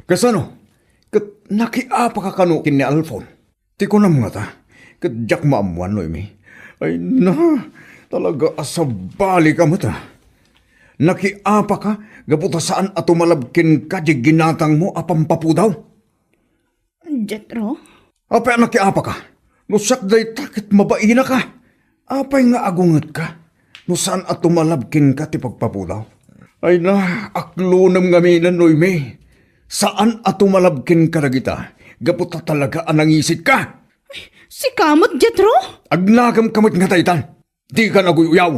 Kasano? Kat nakiapa ka kanukin ni Alfon. Ti ko na mga ta. Kat jak maamuan, Noemi. Ay na, talaga asabali ka mata. Nakiapa ka, gaputa saan ato malabkin ka di ginatang mo apampapu daw. Jetro? Apay nakiapa ka. Nusak day takit mabaina ka. Apay nga agungat ka. No saan at tumalabkin ka ti pagpapulaw? Ay na, aklunam ngaminan, Noemi. Saan at tumalabkin ka na kita? Gaputa talaga anangisit ka. Si kamot, Jetro? Agnagam kamot nga taytan. Di ka naguyaw.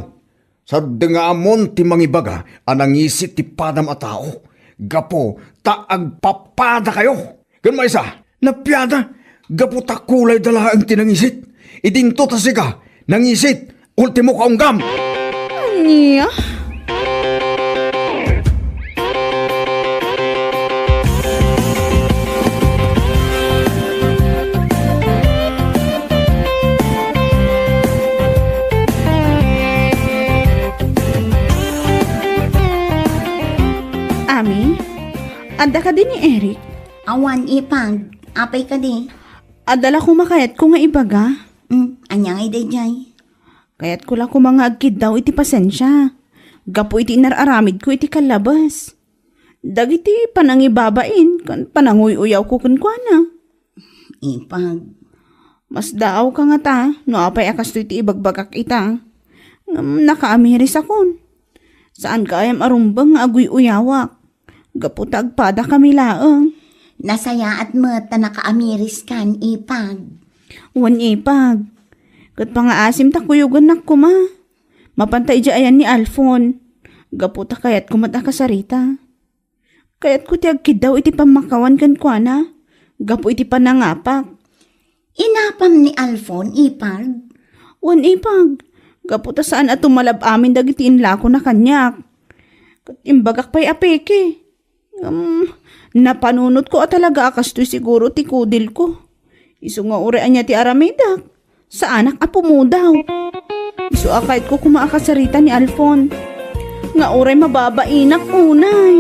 Sa dengamon ti mangibaga, anangisit ti padam a tao. Gapo, taagpapada kayo. Gan maisa, napyada, gaputa kulay dala ang tinangisit. Idinto ta siga, nangisit, ultimo kaunggam. Anya? Ami, anda ka din ni Eric? Awan ipag, apay ka di. Adala ko makayat ko nga ibaga. Anya nga day. Kaya't ko lang ko mga agkid daw iti pasensya. Gapo iti inararamid ko iti kalabas. Dagiti panangibabain, kan pananguy-uyaw ko kunkwana. Ipag. Mas daaw ka nga ta, no apay akas to iti ibagbagak ita. Nakaamiris akon. Saan ka ayam arumbang nga aguy-uyawak? Gapo tagpada kami laang. Nasaya at mata nakaamiris kan, ipag. Wan ipag. Kat pangaasim ta kuyugan na kuma. Mapantay di ayan ni Alfon. Gapo ta kayat kumata kasarita. Kayat ko ti agkid daw iti pamakawan kan kuana. Gapo iti panangapak. Inapam ni Alfon, ipag. Wan ipag. Gapo ta saan at tumalab amin dagiti inlako na kanyak. Kat imbagak pa'y apeke. Napanunot ko at talaga akas to siguro ti kudil ko. Iso nga urean niya ti aramidak. Sa anak apo mo daw. Iso akait ko kumaakasarita ni Alfon. Nga uray mababainak unay.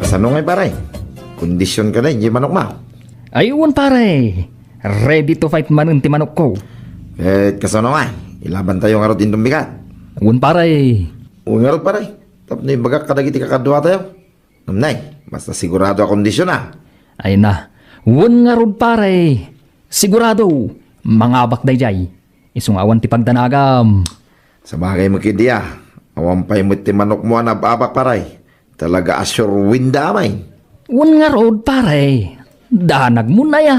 Kasano ngay paray? Kondisyon ka na, hindi manok ma. Ayun pare. Ready to fight man ti manok ko. Kasano nga? Ilaban tayo nga rotin bigat. Ayun pare. Uy nga rot paray. Tap na yung bagak kadagiti kakadwa tayo. Namnay, basta sigurado ang kondisyon na. Ay na. Ayun nga rod pare. Sigurado. Mangabak dayjay. Isungawan ti pagdanagam. Sa bagay mo kidiya. Awan pa'y mo ti manok mo na babak paray. Talaga assure win damay. Ayun nga rod pare. Danag mo na ya.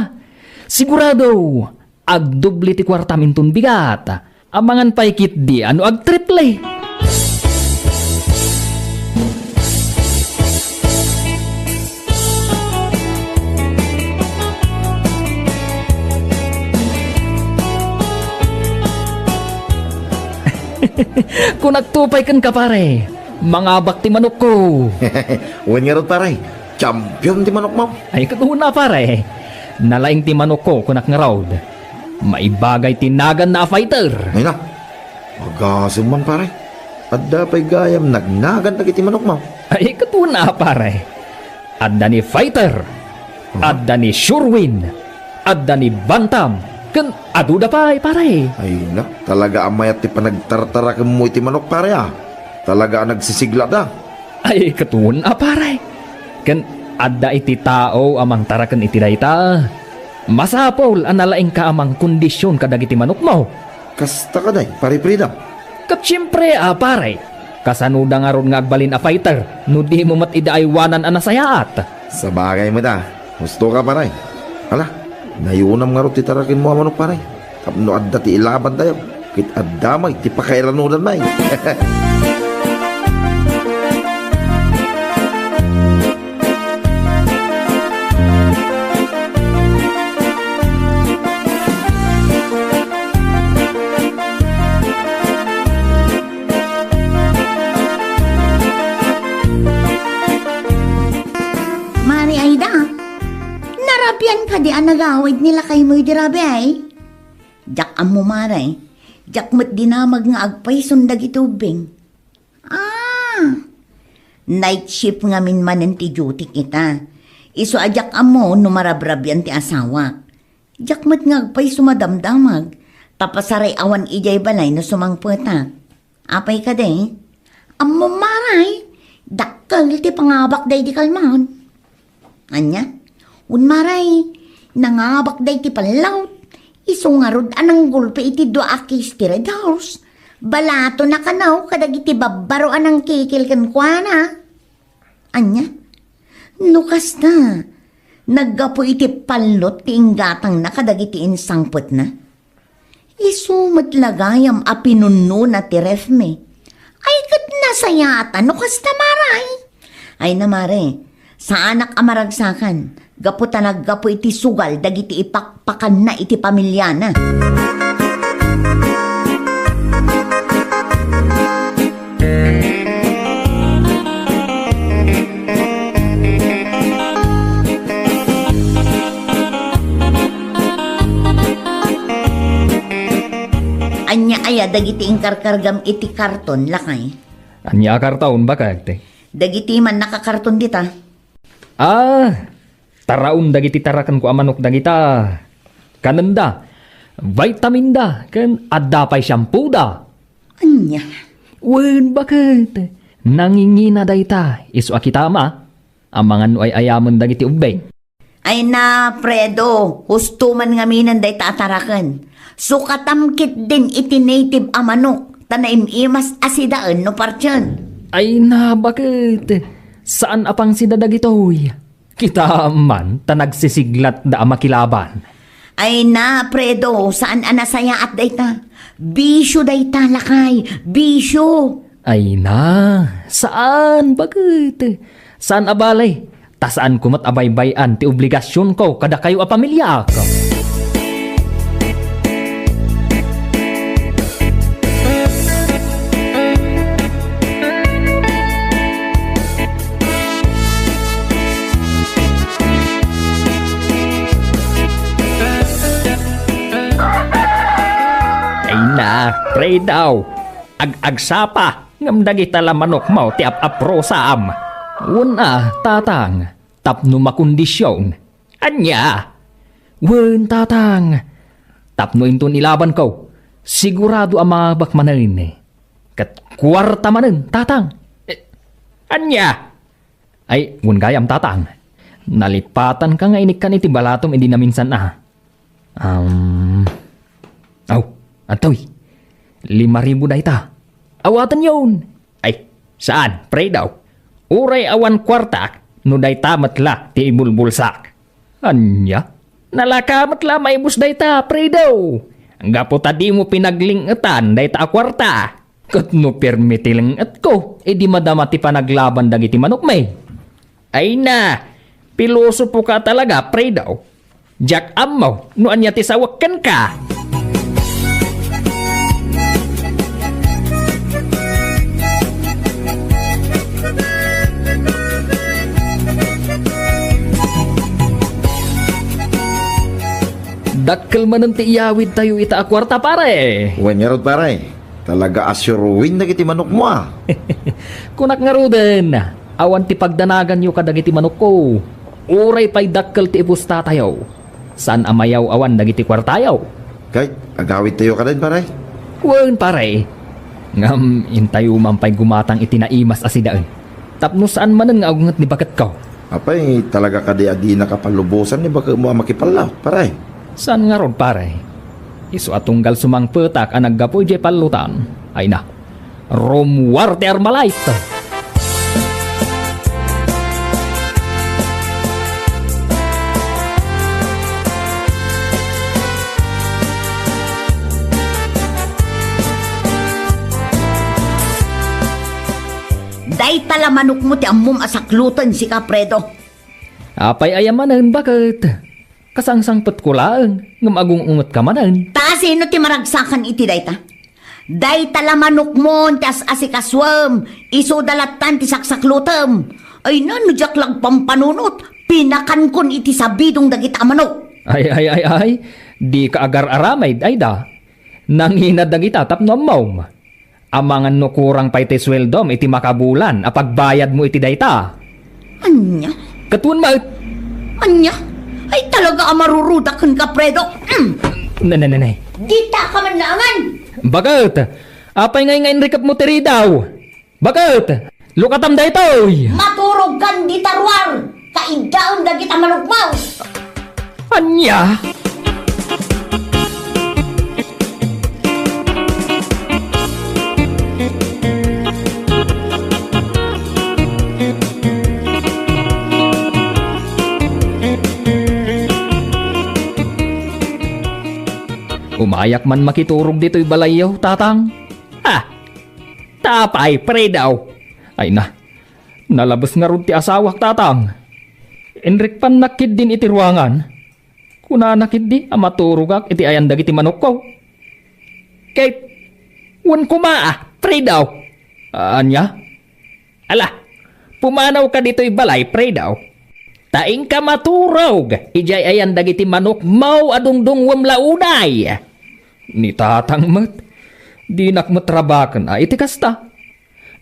Sigurado. Agdubli ti kwartamintun bigat. Amangan paikit di ano agtriple. Kung nagtupay kan ka pare, Mga bakti manok ko. Uwan nga ron paray. Champion ti manok mo. Ay katuna pare. Nalaing ti manok ko kunak nga raod. Maibagay tinagan na fighter. Ay na. Magasum man paray. Adda pa'y gayam nagnagan na kiti manok mo. Ay katuna pare. Adda ni fighter. Adda ni surewin. Adda ni bantam. Kan aduda pa pare. Ay na. Talaga amayat ti panagtartara mo iti manok pare ah. Talaga nagsisigla da. Ay katuna pare. Kan adda iti tao amang tarakan iti dayta. Masapol analaing ka amang kondisyon kadagiti manok mo. Kasta ka day, pare Frida. Kat siyempre pare. Kasanuda nga ron nga agbalin a fighter. No di mo mat idaaywanan anasayaat. Sa bagay mo da. Gusto ka paray. Ala, nayunam nga ron ti tarakin mo manok paray. Tapno adda ti ilaban tayo. Kit addamay ti pakairanudan may. Mari Aida, narapyan ka di ang nagawid nila kay mo dirabe ay. Jak ang mumaray, jak mat dinamag nga agpay sundag itubing. Night shift nga min manen ti duty kita. Iso ajak amo numarabrabyan ti asawa. Jak mat nga agpay sumadamdamag, tapasaray awan ijay balay na sumangputa. Apay ka de, ang mumaray, dakkel ti pangabak day di kalmahon. Anya, unmaray, nangabak day ti palaut, isungarod anang gulpe iti doa kis ti Red House. Balato na kanaw kadag iti babbaro anang kikil kan kuana. Anya, nukas na, naggapo iti palot ti inggatang na kadag iti insangpot na. Isumat lagayam a pinunno na ti refme. Ay kat nasayata, nukas na maray. Ay namare, sa anak amaragsakan, gapo tanag gapo iti sugal, dagiti ipakpakan na iti pamilya na. Anya aya, dagiti ingkarkargam iti karton, lakay. Anya kartaon ba kagte? Dagiti man nakakarton dita. Taraon dagiti tarakan ko amanok dagita. Kananda, vitamin da, kan adda pa'y shampoo da. Anya? Wen bakit? Nangingina dayta, iso akitama. Ang mga ay ayaman dagiti ubay. Ay na, Fredo, husto man nga minan day tatarakan. Sukatamkit din iti native amanok, tanaim-imas asidaan no partyan. Ay na, bakit? Saan apang sidadagitoy? Kita man, tanagsisiglat da makilaban. Ay na, Fredo, saan anasaya at dayta? Bisyo dayta, lakay, bisyo. Ay na, saan? Bakit? Saan abalay? Tasaan kumat abaybayan ti obligasyon ko kada kayo a pamilya ako. Ay na, pray daw. Ag-agsapa, ngamdagi talamanok mo ti ap-apro saam. Una, tatang, tapno makondisyon. Anya? Wen, tatang, tapno inton ilaban ko. Sigurado ang mga bakmanin eh. Kat kwarta manin, tatang. Anya? Ay, wen gayam, tatang. Nalipatan ka nga inikan iti balatom hindi na minsan na. Atoy, 5,000 na ita. Awatan yun. Ay, saan? Pray daw. Uray awan kwartak, no day tamatla ti ibulbulsak. Anya? Nalakamatla may bus day ta, pray daw. Ang gapo tadi mo pinaglingetan day ta kwarta. Kat no permitiling at ko, di madama ti panaglaban dagiti manok may. Ay na, piloso po ka talaga, pray daw. Jack amaw, no anya ti sawakan ka. Dakkel man ti iyawid tayo ita a kwarta pare. Wen nga rod pare, talaga asyuruin na kiti manok mo ah. Kunak nga ruden, awan ti pagdanagan yu kadagiti manok ko. Uray pa'y dakkel ti ipusta tayo. San amayaw awan dagiti kwartayaw? Kahit agawid tayo ka din pare. Wen pare. Ngam intayo man pa'y gumatang itinaimas asidaan. Tapno saan man nga agungat ni bakat ka? Apay, talaga ka di adi nakapalubusan ni baka mo makipalaw, pare. Saan nga ron pare? Isu atunggal sumang petak ang naggapoy jay palutan. Ay na, Romwarte Armalite. Day tala manok mo ti ammom asaklutan si Kapredo. Apay ayamanan bakit? Kasangsangpet ko lang, ngam agung ungot ka manan. Ta sino ti maragsakan iti dayta? Day tala manok mo tas asikaswam, iso dalatan ti saksaklutam. Ay nanudyak lang pampanunot, pinakan kon iti sabidong dagita manok. Ay, di ka agar aramay, ay da. Nanginad dagita tapno amaw. Amangan no kurang pa iti sweldom iti makabulan, apagbayad mo iti dayta. Anya? Katun ma... Anya? Ay talaga amarurudakan ka, Predo. Nanay. Dita ka man naangan. Bakit? Apay ngay rekap mo tiri daw. Bakit? Lukatam da itoy. Maturog kan di tarwar. Kaidaon dagita manukmaw. Anya? Umayak man makiturog dito'y balayaw, tatang. Ha! Tapay, pre daw. Ay na, nalabas nga ron ti asawak, tatang. Enrik pan nakid din iti ruangan. Kuna nakid di, amaturog iti ayandag iti manok ko. Kahit, wan kumaa, pre daw. Anya? Ala, pumanaw ka dito'y balay, pre daw. Taing ka maturog, ijay ayandag iti manok mau adungdung wamlaunay. Ni tatang mat, di nakmatrabakan iti kasta.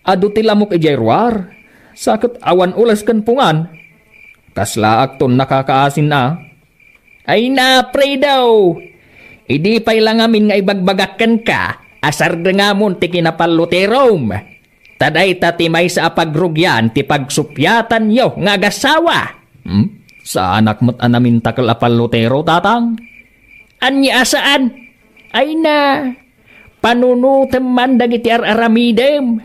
Adu ti lamok ijay ruar, sakit awan ulas kan pungan. Kaslaak ton nakakaasin na. Ay na, pre daw. Idi pa'y lang amin nga ibagbagakan ka, asar nga mon ti kinapaluterom. Taday tatimay sa apagrugyan ti pagsupyatan yo nga gasawa. Sa anak mo't anamin takal apalutero, tatang? Anya asaan? Ay na, panunutem man dagiti aramidem.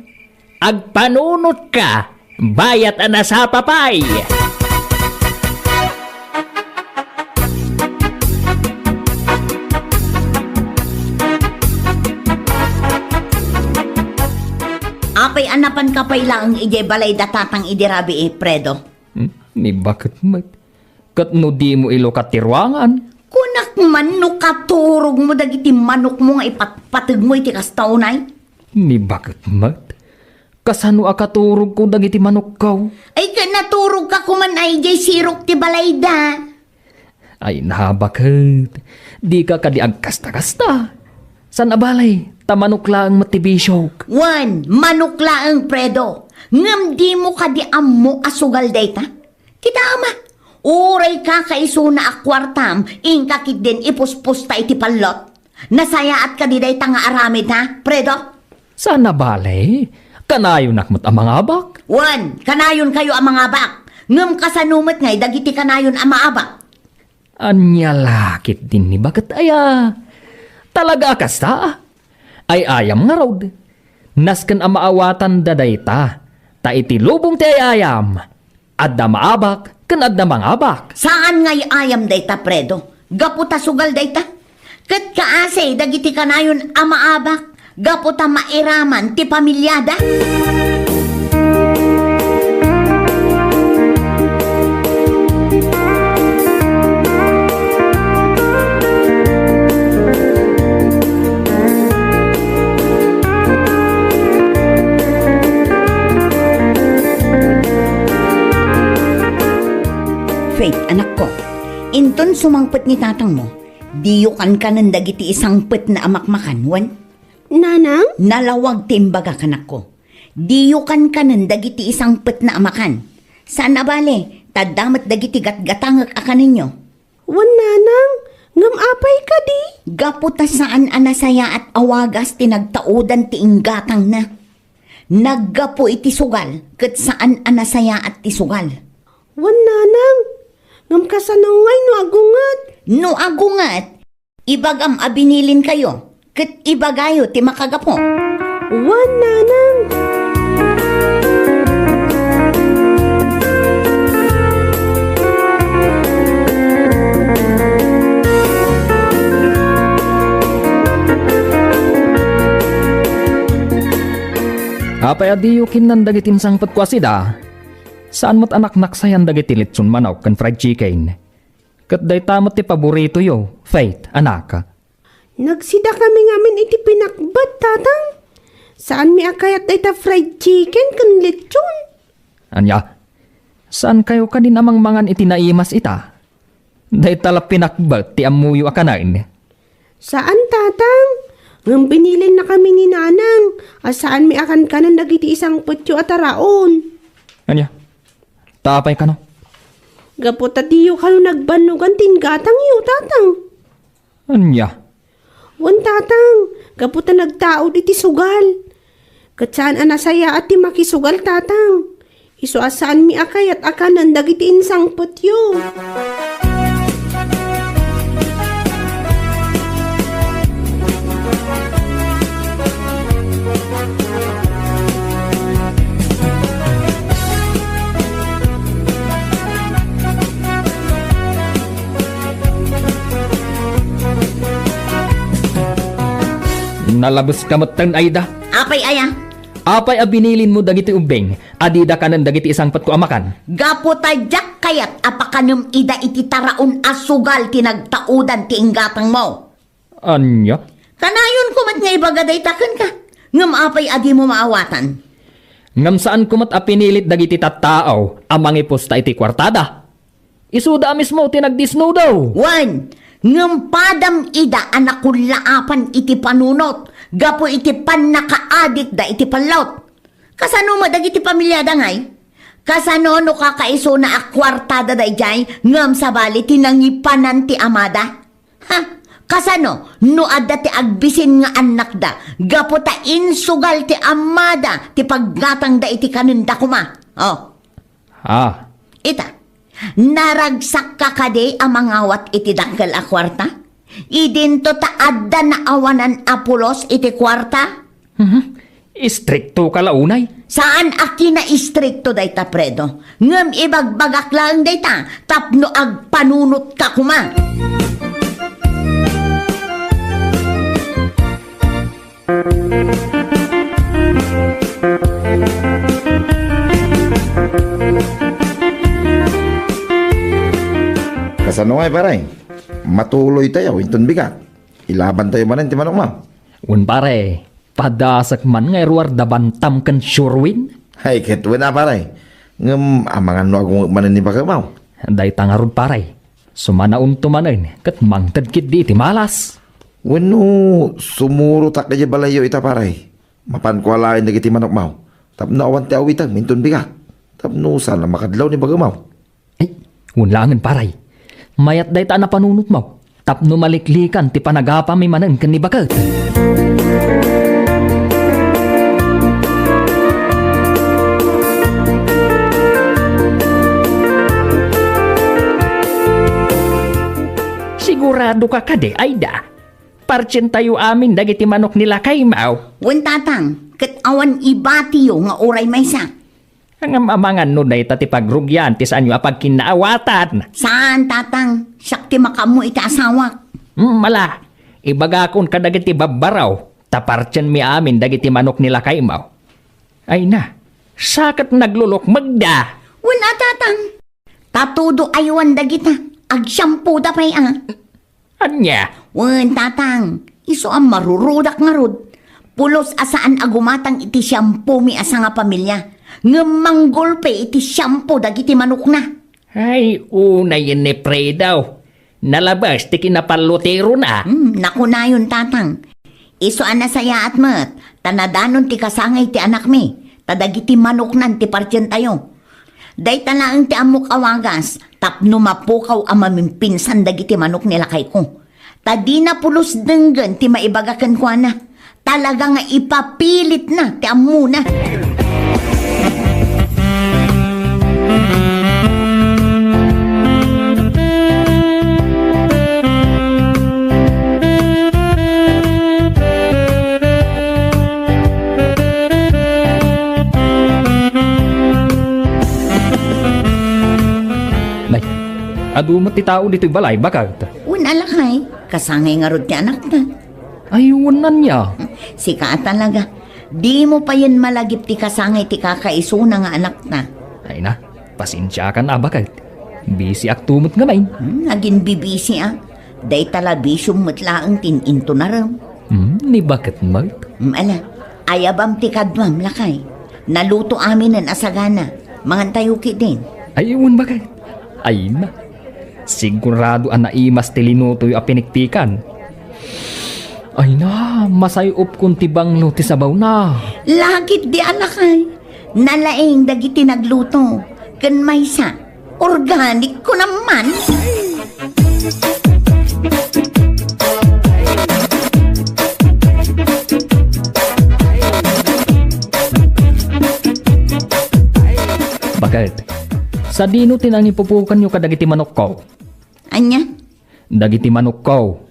Agpanunot ka, bayat ana sa papay. Apay anapan ka pa'y lang ijay balay datatang idirabi Predo. Ni bakit mat? Kat no di mo ilokat tirwangan? Kunak man no katurog mo dagiti manok mo nga ipatpatag mo iti kastaunay. Ni bakit mat? Kasano akaturog ko dagiti manok ko? Ay ka naturog ka kuman ay jay sirok ti balayda. Ay na bakit? Di ka kadi agkasta-kasta. San abalay? Tamanok lang matibisyok. Wan, manok lang Predo. Ngam di mo kadi ammo asugal dayta. Kita ama. Uray ka kaiso na akwartam, ingkakit din ipuspusta iti palot. Nasayaat ka di day nga aramid ha, Predo? Sana balay? Kanayon nakmat ang mga abak? Wan, kanayon kayo ang mga abak. Ngam kasanumat ngay, dagiti kanayon ang mga abak. Anya lakit din ni bakit aya? Talaga kasta? Ay ayam nga raw. Nasken ang maawatan daday ta. Ta iti lubong ti ayam. Adda maabak, kan adda mangabak. Saan ngay ayam dayta, Predo? Gaputa sugal dayta? Kat kaase, dagiti kanayon ang maabak. Gaputa mairaman ti pamilyada. Faith, anak ko, inton sumangpet ni tatang mo, Diyukan ka ng dagiti isang pet na amakmakan, wan? Nanang? Nalawag timbaga kanak ko. Diyukan ka ng dagiti isang pet na amakan. Saan na bale? Tadamat dagiti gatgatangak akan ninyo. Wan nanang, ngam apay ka di? Gaputa saan anasaya at awagas tinagtaudan ti inggatang na. Naggapo iti sugal, ket saan anasaya at ti sugal. Wan nanang, ngam kasanungay no agungat. No agungat, ibagam abinilin kayo, ket ibagayo ti makagapo. Wan nanang. Apay adiyo kinan dagitin sang patkwasida. Saan mo't anak naksayan dagiti litson manok kan fried chicken. Kat day tamot ti paborito yo, Faith, anak. Nagsida kami ngamin iti pinakbat, tatang. Saan mi akayat day ta fried chicken kan lechon? Anya, saan kayo kanin amang mangan iti naimas ita? Day tala pinakbat ti amuyo akanain. Saan, tatang? Ngam binilin na kami ni nanang. Saan mi akan kanan dagiti isang putyo at araon? Anya, tapay ka no? Gaputa tiyo kayo nagbanugan tingatang yu, tatang. Anya? Wan, tatang. Gaputa nagtaod iti sugal. Katsaan anasaya at ti makisugal, tatang. Iso asaan mi akay at akanan dagiti insang putyo. Nalabos kamot tan ayda. Apay aya, Apay abinilin mo dagiti ubeng, adida kanan dagiti isang patko amakan. gapo tadyak kayat apakanum ida iti taraon asugal tinagtaudan ti inggatang mo. Anya? Kanayon kumat nga ibagaday taken ka. Ngam apay adi mo maawatan. Ngam saan kumat apinilit dagiti tattao, amang iposta iti kwartada. Isuda mismo tinagdisno daw. Wan, ngam padam ida anakulaapan iti panunot. Gapo iti pan nakaadik da iti panlaut. Kasano mo dagiti pamilya dangay? Kasano no kakaiso na akwartada da ijay ngam sabali tinangipanan ti amada? Ha? Kasano no adda ti agbisin nga anak da gapo ta insugal ti amada ti paggatang da iti kaninda kuma. Oh. Ah, Ita, naragsak ka kade amangawat iti dakkel a kwarta? Idinto ta adda na awanan apulos iti kwarta? Istrikto ka launay. Saan aki na istrikto dayta predo? Ngem ibagbagak lang dayta tapno agpanunot ka kuma. Kasano nga paray? Matuloy tayo, inton bigat. Ilaban tayo manan ti manok mo. Un pare, padasak man nga ruar da bantam kan surwin. Hay, ketwa na paray. Ngam amangan no akong manan ni bakamaw. Day tangarod pare. Sumanaon tumanen, kat mangtad kit di iti malas. Wano, sumuro tak kaya balayo ita paray. Mapan ko alain na kiti manok mau. Tapno awan ti awitang minton bigat. Tapno sana makadlaw ni bagamaw. Ay, unlangan paray. Mayat day ta na panunot mo. Tapno maliklikan ti panagapa mi manen kan ni bakat. Sigurado ka kade, Aida. Parchen tayo amin dagiti manok nila kay Mao. Wen tatang, ket awan ibatiyo nga oray maysa. Ang amangan no day tati pagrugyan ti saan yu apag kinaawatan. Saan tatang? Sakti makamu iti asawak. Mala, ibagakon ka dagiti babaraw, taparchen mi amin dagiti manok nila kay Mao. Ay na, sakat naglulok magda. Wala tatang. Tatudo aywan dagita. Agsyampu da pay Anya? Wen tatang, iso ang marurudak nga rod. Pulos asaan agumatang iti shampoo mi asa nga pamilya. Ngemanggolpe iti shampoo dagiti manok na. Ay, una yun ni pre daw. Nalabas ti kinapalutero na. Naku na yun, tatang. Isuan na saya at mat. Tanadanon ti kasangay ti anak mi. Tadagiti manok nan ti partyan tayo. Day talaang ti amok awagas. Tapno mapukaw ang mamimpinsan dagiti manok nila kay ko. Tadi na pulos denggan ti maibagakan ko na. Talaga nga ipapilit na ti amo na. Nay, adu mo ti tao dito'y balay, bakag? Unalakay, kasangay nga rod ti anak na. Ayunan niya. Sika talaga. Di mo pa yan malagip ti kasangay ti kakaiso na nga anak na. Ay na, pasensya ka na, bakag? Busy ak tumot nga may. Naging bibisi Day tala bisyong matlaang tininto na ram. Ni bakit mag? Ala, ayabam ti kadwam lakay. Naluto amin ang asagana. Mangantayuki din. Ayun, bakag? Ay na. Sigurado ang naimas ti linutoy a pinikpikan. Ay na, masayop kung tibang luti sabaw na. Lagit di alakay. Nalaing dagiti nagluto. Kan maysa, organic ko naman. Bakit? Sa dino tinang ipupukan nyo kadagiti manok ko. Anya? Dagiti manok ko.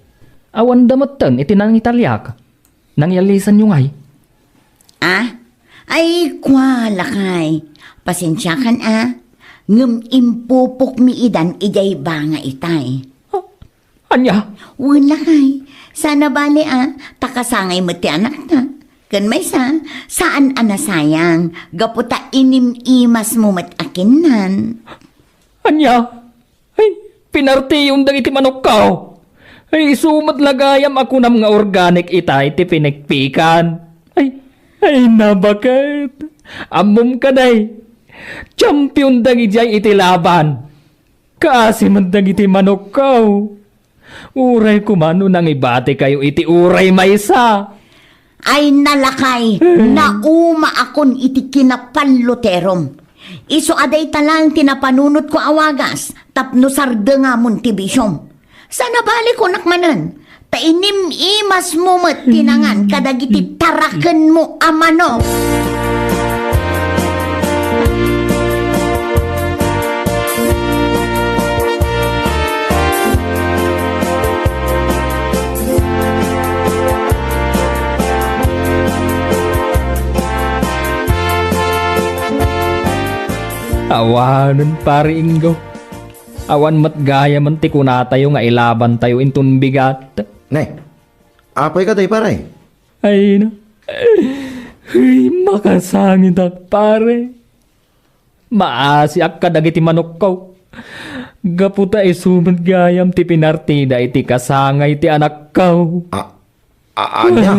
Awan damotan itinang italyak. Nangyalisan nyo ngay. Ay, kwa lakay. Pasensya kan ngem impupok mi idan ijay banga itay. Anya? Wala kay. Sana bali takasangay mo ti anak na. Kan may saan sayang, gaputa imas mo mat akinan. Anya? Ay, pinarti yung dagiti manok ko. Ay, sumat lagayam ako ng mga organic itay ti pinikpikan. Ay na bakit? Amom ka day. Champion dagijay iti laban. Kasi man dagiti manok ko. Uray kumano nang ibate kayo iti uray maysa. Ay nalakay, nauma akon iti kinapanluterom. Iso aday talang tinapanunot ko awagas, tapno sarda nga mun tibisyom. Sana bali ko nakmanan, tainim imas mo mat tinangan kadagiti taraken mo amano. Awanan pare Ingo. Awan matgaya man ti kunatayo nga ilaban tayo intun bigat. Nay, apay ka day pare. Ay na. Ay, makasangit ak pare. Maasi ak kadagiti manok ko. Gaputa isumad gayam ti pinartida iti kasangay ti anak ko. Anya?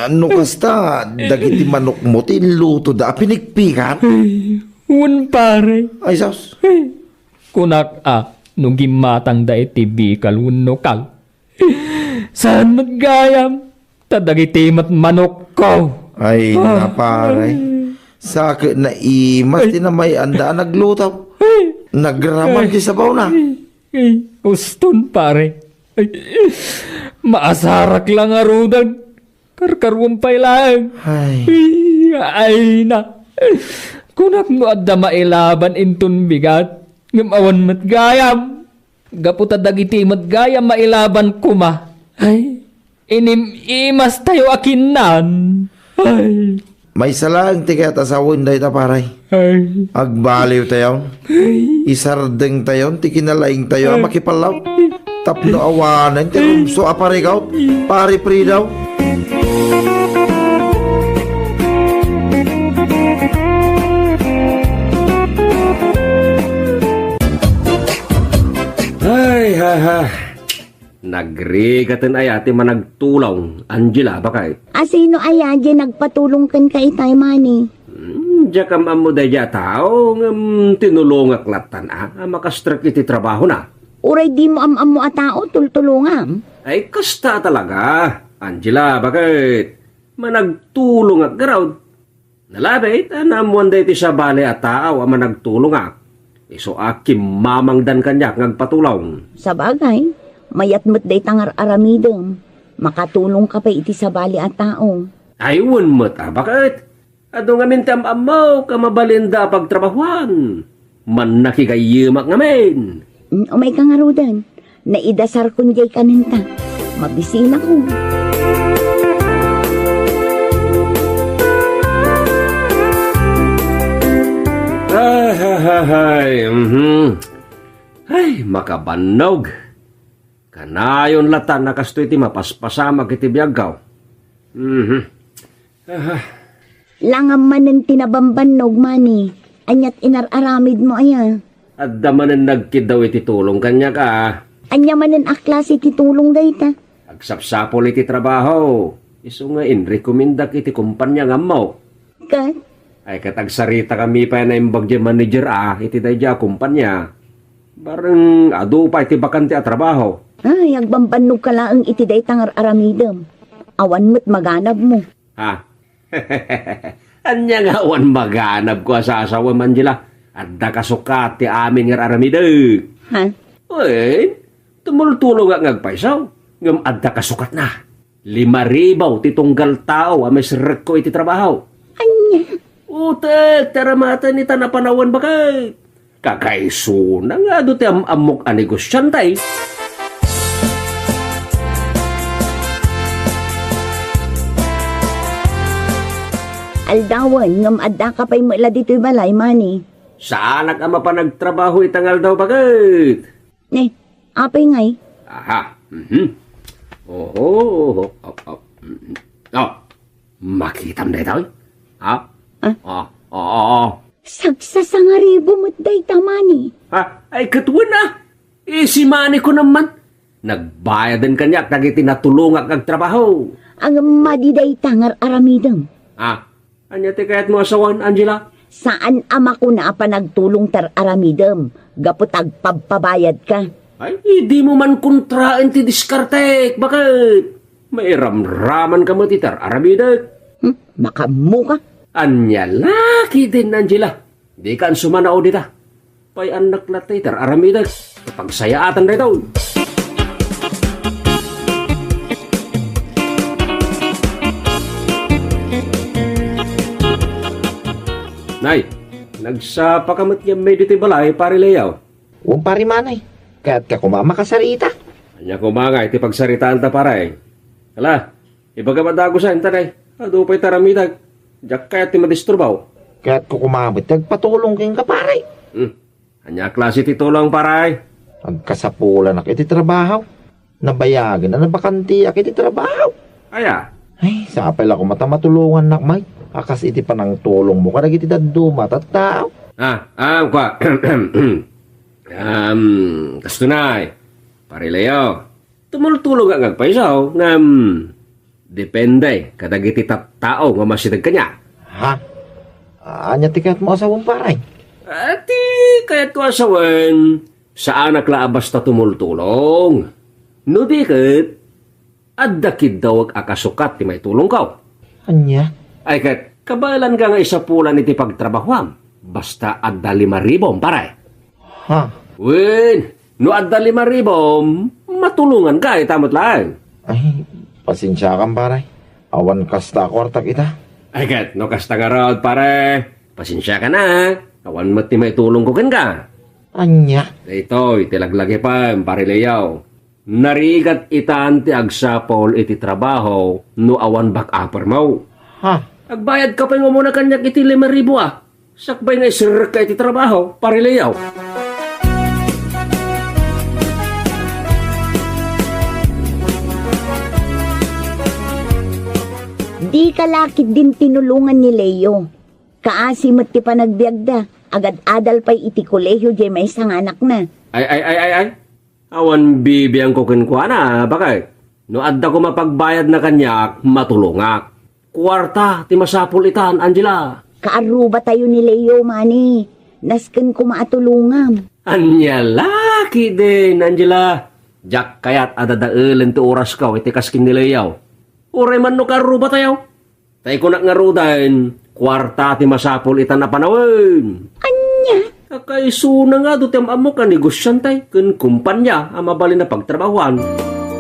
Ano kasta dagiti manok mo ti luto da pinikpikan? Un pare. Ay sos. Kunak nung gimatang da iti bikal unokal. Saan matgayam? Tadagiti mat manok ko. Ay na pare. Sakit na imas ti na may anda naglutaw. Nagraman di sabaw na. Uston pare. Maasarak lang arudan. Karkarumpay lang. Ay na. Kunak mo adda mailaban intun bigat. Ngamawan matgayam. Gaputa dagiti matgayam mailaban kuma. Ay, imas tayo akinan. Ay. May salang tiket asawin day ta paray. Ay. Agbaliw tayo. Isardeng tayo. Tikinalaing tayo. Makipalaw. Tapno awanan. Tirumso aparikaw. Pari pridaw. Ay, Nagregatan ay ate managtulong. Angela, bakay? Asino ay nagpatulong kan kay tay mani? Diya kam amo da tao, tinulong aklatan makastrak iti trabaho na. Uray di mo am mo a tao, tultulungam. Ay, kasta talaga. Angela, bakit? Managtulong at garawd. Nalabit, anamuan day ti sa bali at tao ang managtulong ak. Iso akim mamangdan kanyak ngagpatulong. Sa bagay, mayat mo't day tangar aramidem. Makatulong ka pa iti sa bali at tao. Ayun mo't bakit? Ado nga mintam amaw kamabalinda pagtrabahuan. Man nakikayimak ngamin. Umay ka nga rodan, naidasar kun jay kaninta. Mabisin ako. Ay, makabanog. Kanayon lata nakastoy ti mapaspasama kiti biyagaw. Langam manen tinabambanog mani. Anyat inararamid mo aya. At damanan nagkidaw iti tulong kanya ka. Anya manen aklas iti tulong dayta. Agsapsapol iti trabaho. Iso nga inrekomendak iti kumpanya nga mo. Kat? Ay katagsarita kami pa na imbag di manager iti dayja kumpanya. Barang adu pa iti bakante a trabaho. Ay, agbambanog ka laang iti daytang aramidem. Awan mo't maganab mo. Ha? Anya nga awan maganab ko sa asawa Manjila. Adda kasukat ti amin nga aramide. Ha? Uy, tumultulong nga ngagpaisaw. Ngam adda kasukat na. 5,000 ti tunggal tao amay sirek ko iti trabaho. Anya? Utek, taramatan ni tanapanawan bakay. Kakaiso na nga do ti amok a negosyantay. Aldawan, ngam adda ka pa'y mula dito'y balay, mani. Saan ang ama pa nagtrabaho itangal daw bakit? Apay ngay. Aha. Oh. Makitam na ito. Ha? Oo. Sagsasangaribo mo't day tamani. Ha? Ay katuwan na. Si mani ko naman. Nagbayadan kanyak nagiti natulungak ang trabaho. Ang madiday tangar aramidang. Anya ti kayat mo asawan, Angela? Saan ama ko na panagtulong tar aramidam? Gaputag pagpabayad ka. Ay, hindi mo man kontraan ti diskartek. Bakit? May ramraman ka mo ti tar aramidak. Makamu ka? Anya laki din, Angela. Di ka sumanao dita. Pay anak na ti tar aramidak. Kapagsayaatan na ito. Nay, nagsapa kamot niya may dito balay, pari layaw. Huwag pari manay, kaya't ka kumama kasarita. Anya kumangay, ti pagsaritaan ta paray. Hala, ibaga madago sa intanay. Ado pa'y taramidag. Diyak kaya't ti madisturbaw. Kaya't ko kumamit, nagpatulong kayong kaparay. Anya klase ti tulong paray. Agkasapulan na iti trabaho. Nabayagan na nabakanti iti trabaho. Aya. Ay, sapay ako matamatulungan nak may. Akas iti panang tulong mo ka nagiti daduma at tao. Kastunay. Parilayo. Tumultulong ang agpaisaw depende kadagiti tao nga masidag kanya. Ha? Anya ti kayat mo asawang paray? Ati kayat ko asawan sa anak laabas ta tumultulong. No dikit, addakid daw akasukat ti may tulong ka. Anya? Ay kat, kabalan ka nga isa pulan iti pagtrabahuam. Basta adda 5,000 paray. Ha? Win, no adda 5,000, matulungan ka, itamot lang. Ay, pasensya kang paray. Awan kasta kwartak ita. Ay kat, no kasta nga raod pare. Pasensya ka na. Awan mo't ti may tulong ko ka. Anya? Ito, itilaglagi pa, parilayaw. Narigat itaan ti agsapol iti trabaho no awan back upper mo. Ha? Agbayad ka pa yung muna kanyak iti 5,000 Sakbay nga isirek ka iti trabaho, parilayaw. Di ka lakit din tinulungan ni Leo. Kaasi mo't ti panagbiagda. Agad adal pa'y iti kolehiyo di may isang anak na. Ay. Awan bibiyang ko kinkwana, bakit? No adda ko mapagbayad na kanyak, matulungak. Kwarta, ti masapul itan, Angela. Kaaruba tayo ni Leo, mani. Nasken ko maatulungam. Anya Laki din, Angela. Jak kayat adadailan ti oras ka, iti kaskin nilayaw. Uray man no karo ba tayo? Tay ko na nga rudan, kwarta ti masapol itan na panawin. Anya? Kay suna nga do ti amamo ka negosyantay, kun kumpanya ang mabalin na pagtrabahuan.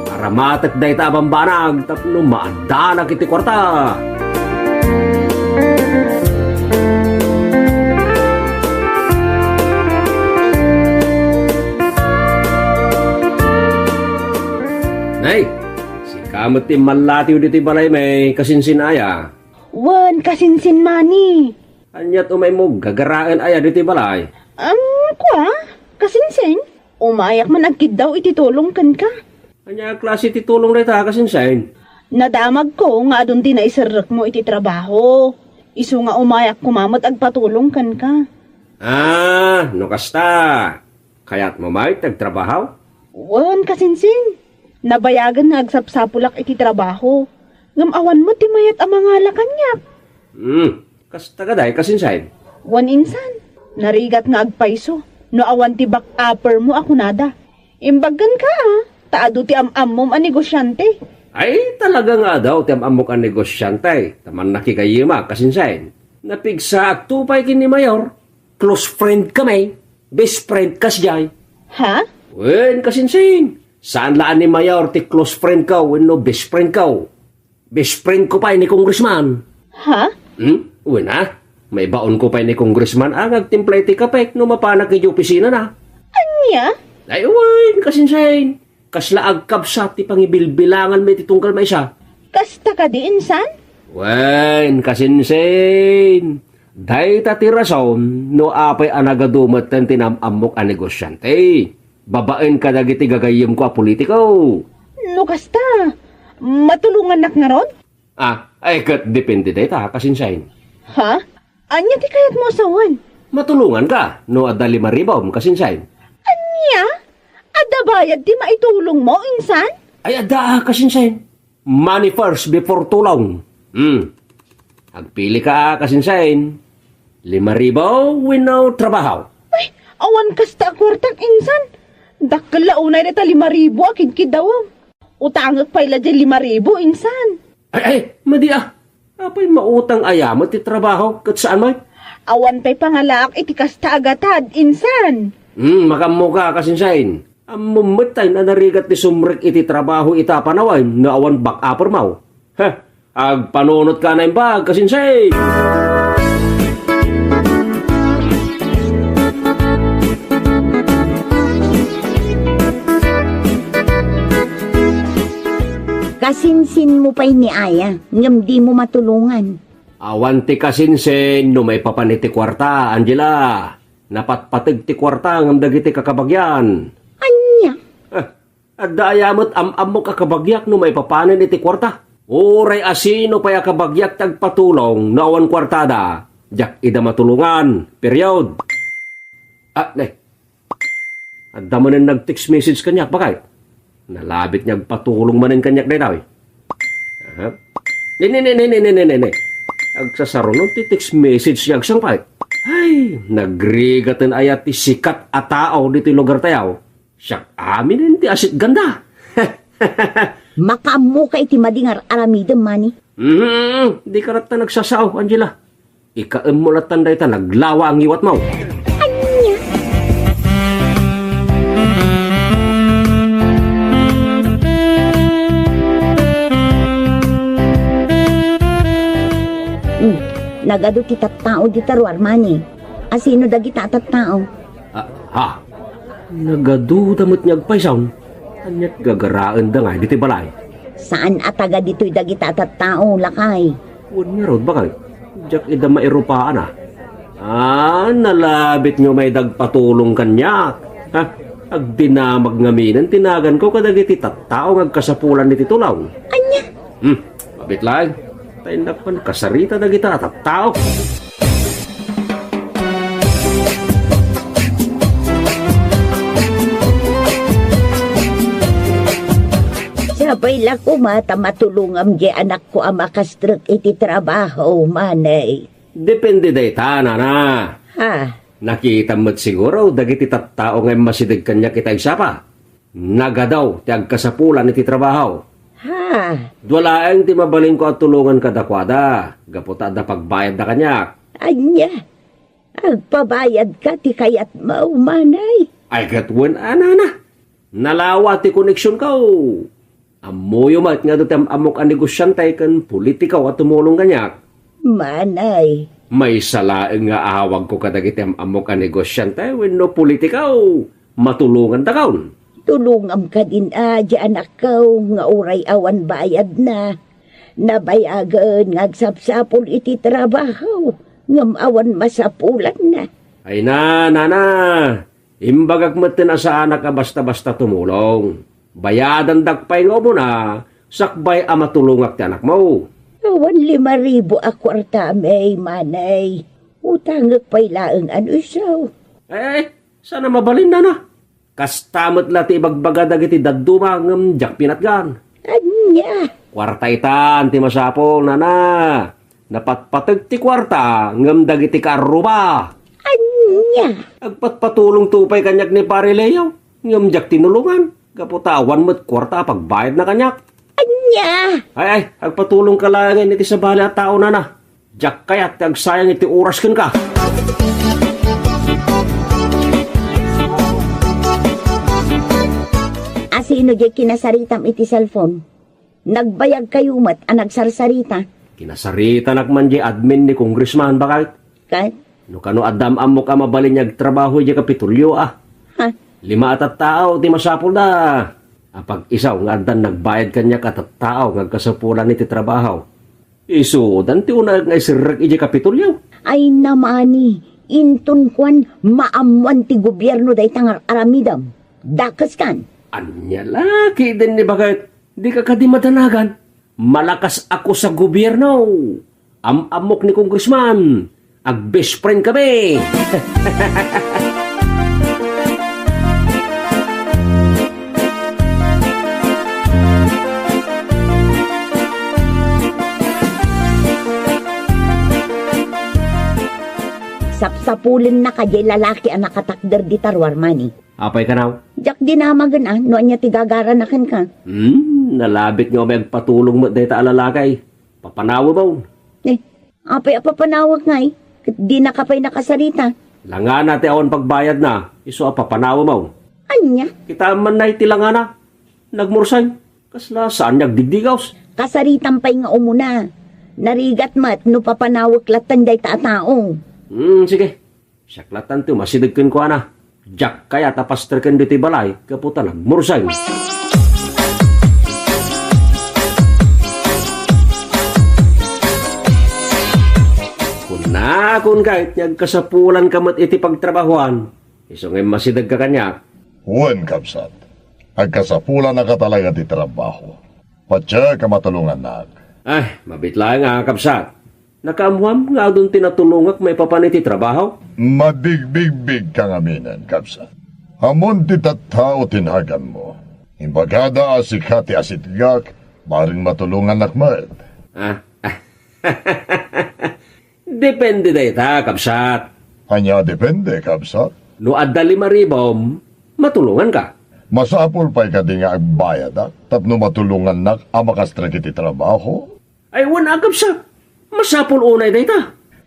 Para matek day ta abambanag, tapno maanda na kiti kwarta. Nay, si kamot ti malatiw dito balay may kasinsinaya. Wan, kasinsin mani. Anyat umay mo gagaraan aya dito balay. Kwa? Kasinsin? Umayak man agkid daw ititulong kan ka. Anya klase ti tulong dito kasinsin? Nadamag ko nga adun di na isarrak mo iti trabaho. Isu nga umayak kumamot agpatulong kan ka. No kasta. Kaya't mo may tagtrabaho? Wan, kasinsin. Nabayagan nga agsapsapulak iti trabaho. Ngamawan mo timayat ang mga lakanyak. Kasta ka day kasinsin? Wan insan. Narigat nga agpaiso. No awan ti back upper mo ako nada. Imbagan ka taado ti am-am ang negosyante. Ay talaga nga daw ti am-amok ang negosyante. Taman nakikayima kasinsin. Napigsa at tupay kin ni Mayor. Close friend kami. Best friend kasjay. Ha? Wen kasinsin. Saan laan ni Mayor ti close friend ka when no best friend ka? Best friend ko pa ni Congressman. Ha? Uwi na. May baon ko pa ni Congressman ang agtimplay ti kapek no mapanak iti opisina na. Anya? Ay uwin, kasinsain. Kasla agkabsat ti pangibilbilangan may titungkal may isa. Kasta ka di insan? Wen, kasinsain. Day ta ti rason no apay anagadumat ten tinamamok a negosyante. Babaen ka dagiti gagayim ko a politiko. No kasta. Matulungan nak nga ron? Ay kat depende day ta kasinsain. Ha? Anya ti kayat mo asawan? Matulungan ka no adda 5,000 kasinsain. Anya? Adda bayad di maitulong mo, insan? Ay adda kasinsain. Money first before tulong. Agpili ka kasinsain. 5,000 wino trabaho. Ay, awan kasta kwartak insan. Dakla unay na ta 5,000 akid daw. Utangag pa ila dyan 5,000 insan. Ay, madi Apay mautang ayamot ti trabaho kat saan mo? Awan pa'y pangalak iti kasta agatad insan. Makamo ka kasinsain. Amumutay na narigat ti sumrik iti trabaho ita panaway na awan back-upper mo. Agpanunot ka na yung bag kasinsain. Kasinsin mo pa'y ni Aya, ngam di mo matulungan. Awan ti kasinsin, no may papaniti kwarta, Angela. Napatpatig ti kwarta, ngam dagiti kakabagyan. Anya? At dayamot am-amok kakabagyak, no may papanin iti kwarta. Uray asino pa'y akabagyak tagpatulong, no awan kwartada. Jak ida matulungan, period. At damanin nag-text message kanyak, bakit? Nalabit niya patulong manin kanyak na daw. Ne. Agsasaro nung ti-text message niya agsang pait. Ay, nagrigatan ayat ti sikat a tao dito lugar tayaw. Siyak amin ti asit ganda. Makamu ka iti madingar aramidem mani. Di ka rata nagsasaw, Angela. Ikaem mo latan dahi ta naglawa ang iwat mo. Nagado kita tao di taruar mani. Asino dagi tatatao? Nagado damot niyag paisaw. Anyat gagaraan da nga, diti balay. Saan ataga dito'y dagi tatatao, lakay? Huwag nga road bakay. Diyak ida mairupaan nalabit nyo may dagpatulong kanya. Agdinamag ngaminan, tinagan ko kadagiti tattao ngagkasapulan niti tulaw. Anya? Mabit lang. Tayo na pa kasarita dagiti tattao. Sabay lang umata matulungam di anak ko ang makastruk iti trabaho, manay. Depende day ta, nana. Nakita mo't siguro, dagiti tattao ngay masidig kanya kita isapa. Nagadaw, ti agkasapulan iti trabaho. Ha? Dwalaeng ti mabaling ko at tulungan kadakwada. Gaputa da pagbayad na kanyak. Anya, agpabayad ka ti kayat maumanay. Ay katwen, anana. Nalawa ti koneksyon ka. Amoyo mat nga doon amok ang negosyantay kan politikaw at tumulong kanyak. Manay. May salaeng nga ahawag ko kadagiti amok ang negosyantay when no politikaw. Matulungan ta kaon. Tulungam ka din di anak ko nga uray awan bayad na. Nabayagan ngagsapsapol iti trabaho. Ngam awan masapulan na. Ay nana. Imbagag matin sa anak ka basta-basta tumulong. Bayadan dagpay nga mo na. Sakbay matulungak ti anak mo. Awan 5,000 a kwarta may manay. Utangak pa'y laang ano isaw. Sana mabalin na. Kastamot lati ibagbaga dagiti daduma ngam jak pinatgan. Anya? Kwarta itan ti masapol nana. Napatpatag ti kwarta ngam dagiti karuba. Anya? Agpatpatulong tupay kanyak ni pare Leo. Ngam jak tinulungan. Kaputawan mo't kwarta pagbayad na kanyak. Anya? Ay, agpatulong ka lang iti sa bali at tao na. Jak kayat agsayang iti oras kan ka. Asino di kinasaritam iti cellphone? Nagbayag kayo mat nagsarsarita. Kinasarita nakman di admin ni congressman bakit? Kat? No kano adam amok ka mabalin trabaho di kapitulyo Ha? 5 at tao ti masapol da. Apag isaw nga adan nagbayad kanya katat tao nga kasapulan iti trabaho. Isudan ti una nga isirek iti kapitulyo. Ay namani, intun kwan maamuan ti gobyerno day tangar aramidam. Dakas kan? Anya laki din ni bakit? Di ka kadimadanagan. Malakas ako sa gobyerno. Amok ni congressman. Ag-best friend kami. Sapsapulin na kajay lalaki ang nakatakder di tarwar mani. Apay ka now? Jak dinamagan no anya tigagaraнаkan ka. Nalabit nga may patulong mo dahil alalakay. Papanawa ba? Apay papanawag nga di nakapay nakasarita. Langan natin awan pagbayad na. Iso papanawa mo. Anya? Kita man na itilangan na. Nagmursay. Kasla saan nagdigdigaws? Kasaritan pa'y nga umuna. Narigat mat no papanawag latan day taatao. Sige. Siyaklatan to, masidagkin ko na. Jak kaya tapasterkan dito balay, kaputan nagmursay. Kun kahit nagkasapulan kamat iti pagtrabahuan, iso ngay masidag ka kanya. Huwag kapsat. Agkasapulan na ka talaga di trabaho. Patya ka matulungan na. Mabitla nga kapsat. Nakaamuam nga doon tinatulungak may papaniti trabaho? Mabigbig-big kang aminan, kapsat. Hamon ti tattao tinhagan mo. Imbagada asikati asitgak, maring matulungan nakmat. Depende da ita, kapsat. Anya depende, kapsat? No adda 5,000, matulungan ka. Masapol pa'y ka di nga agbayad tapno matulungan nak amakastra kiti trabaho? Ay, wala kapsat. Masapol unay da ita.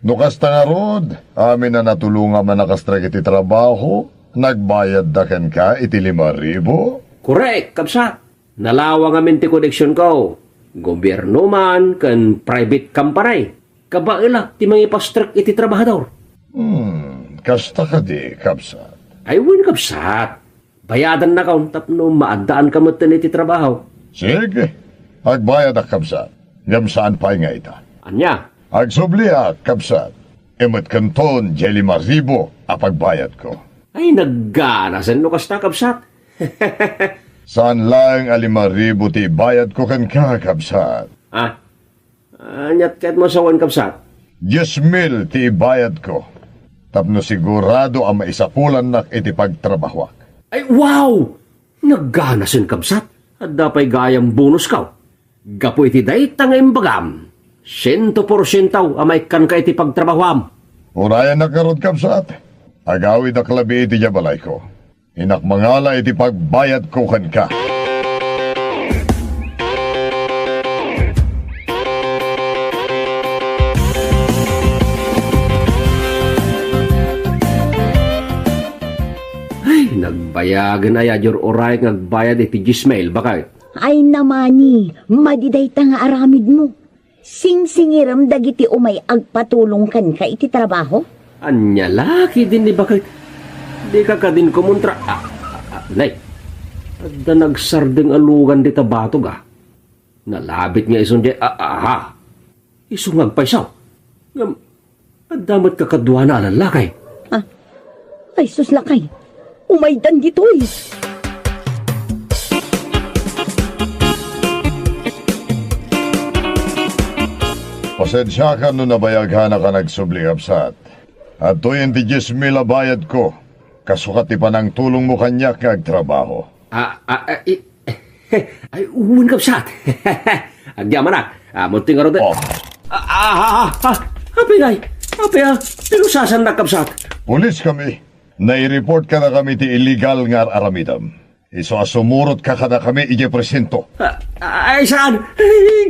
No kasta nga rod, amin na natulungan man nakastra kiti trabaho, nagbayad da ken ka iti 5,000? Correct, kapsat. Nalawang amin ti koneksyon ko. Gobyerno man, kan private company. Kabaila, ti mga ipastrak iti trabahador. Kasta ka di, kapsat. Ay, win kapsat. Bayadan na kaun, tapno maadaan ka matan iti trabaho. Sige, agbayad ak, kapsat. Ngam saan pa'y nga ita? Anya? Agsubliak, kapsat. Emat kanton, 5,000 apagbayad ko. Ay, nagganasan no kasta, kapsat. Saan lang 5,000 ti bayad ko kan ka, kapsat? Anyat kahit masawan, kapsat? 10,000 ti bayad ko. Tapno sigurado ang maisapulan nak iti pagtrabahwak. Ay, wow! Nagganasan, kapsat. At dapay gayang bonus ka. Gapo iti day tangayang bagam. 100% amay kan ka iti pagtrabahwam. Urayan na karod, kapsat. Agawid na klabi iti jabalay ko. Inakmangala iti pagbayad ko kan ka. Nagbayagan ay adyur oray nagbayad iti Gismail, bakit? Ay namani, madiday ta nga aramid mo. Sing-singiram dagiti umay agpatulong kan ka iti trabaho? Anya laki din ni bakit? Di ka din kumontra. Nay, adda nagsardeng alugan di tabatog Nalabit nga ison di, isungag pa isaw. Adamat kakadwa na alalakay. Ay sus lakay, umaydan ditoy. Pasensya ka no nabayaghan ka nagsubli kapsat. At to'y hindi 10,000 bayad ko. Kasukat ti panang tulong mo kanyak nga agtrabaho. Ay, umun kapsat. Agyaman na. Munting nga rin. Apay, pinusasan na kapsat. Pulis kami. Nai-report ka na kami ti illegal nga aramidam. Iso asumurot ka na kami ije presento. Ay, saan?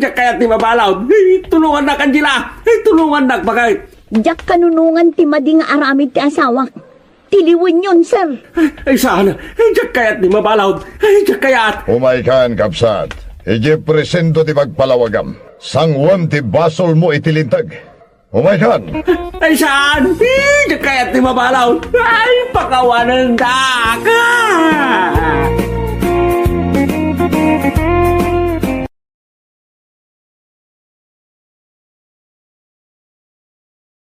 Diyak kaya't ni mabalaw. Tulungan na kanjila. Tulungan na bagay. Diyak kanunungan ti mading aramid ti asawak. Tiliwan yun, sir. Ay, saan? Diyak kaya't ni mabalaw. Diyak kaya't. Umaykan, kapsat. Ije presento ti magpalawagam. Sangwan ti basol mo itilintag. Umaykan. Ay, saan? Diyak kaya't ni mabalaw. Ay, pakawanan da ka.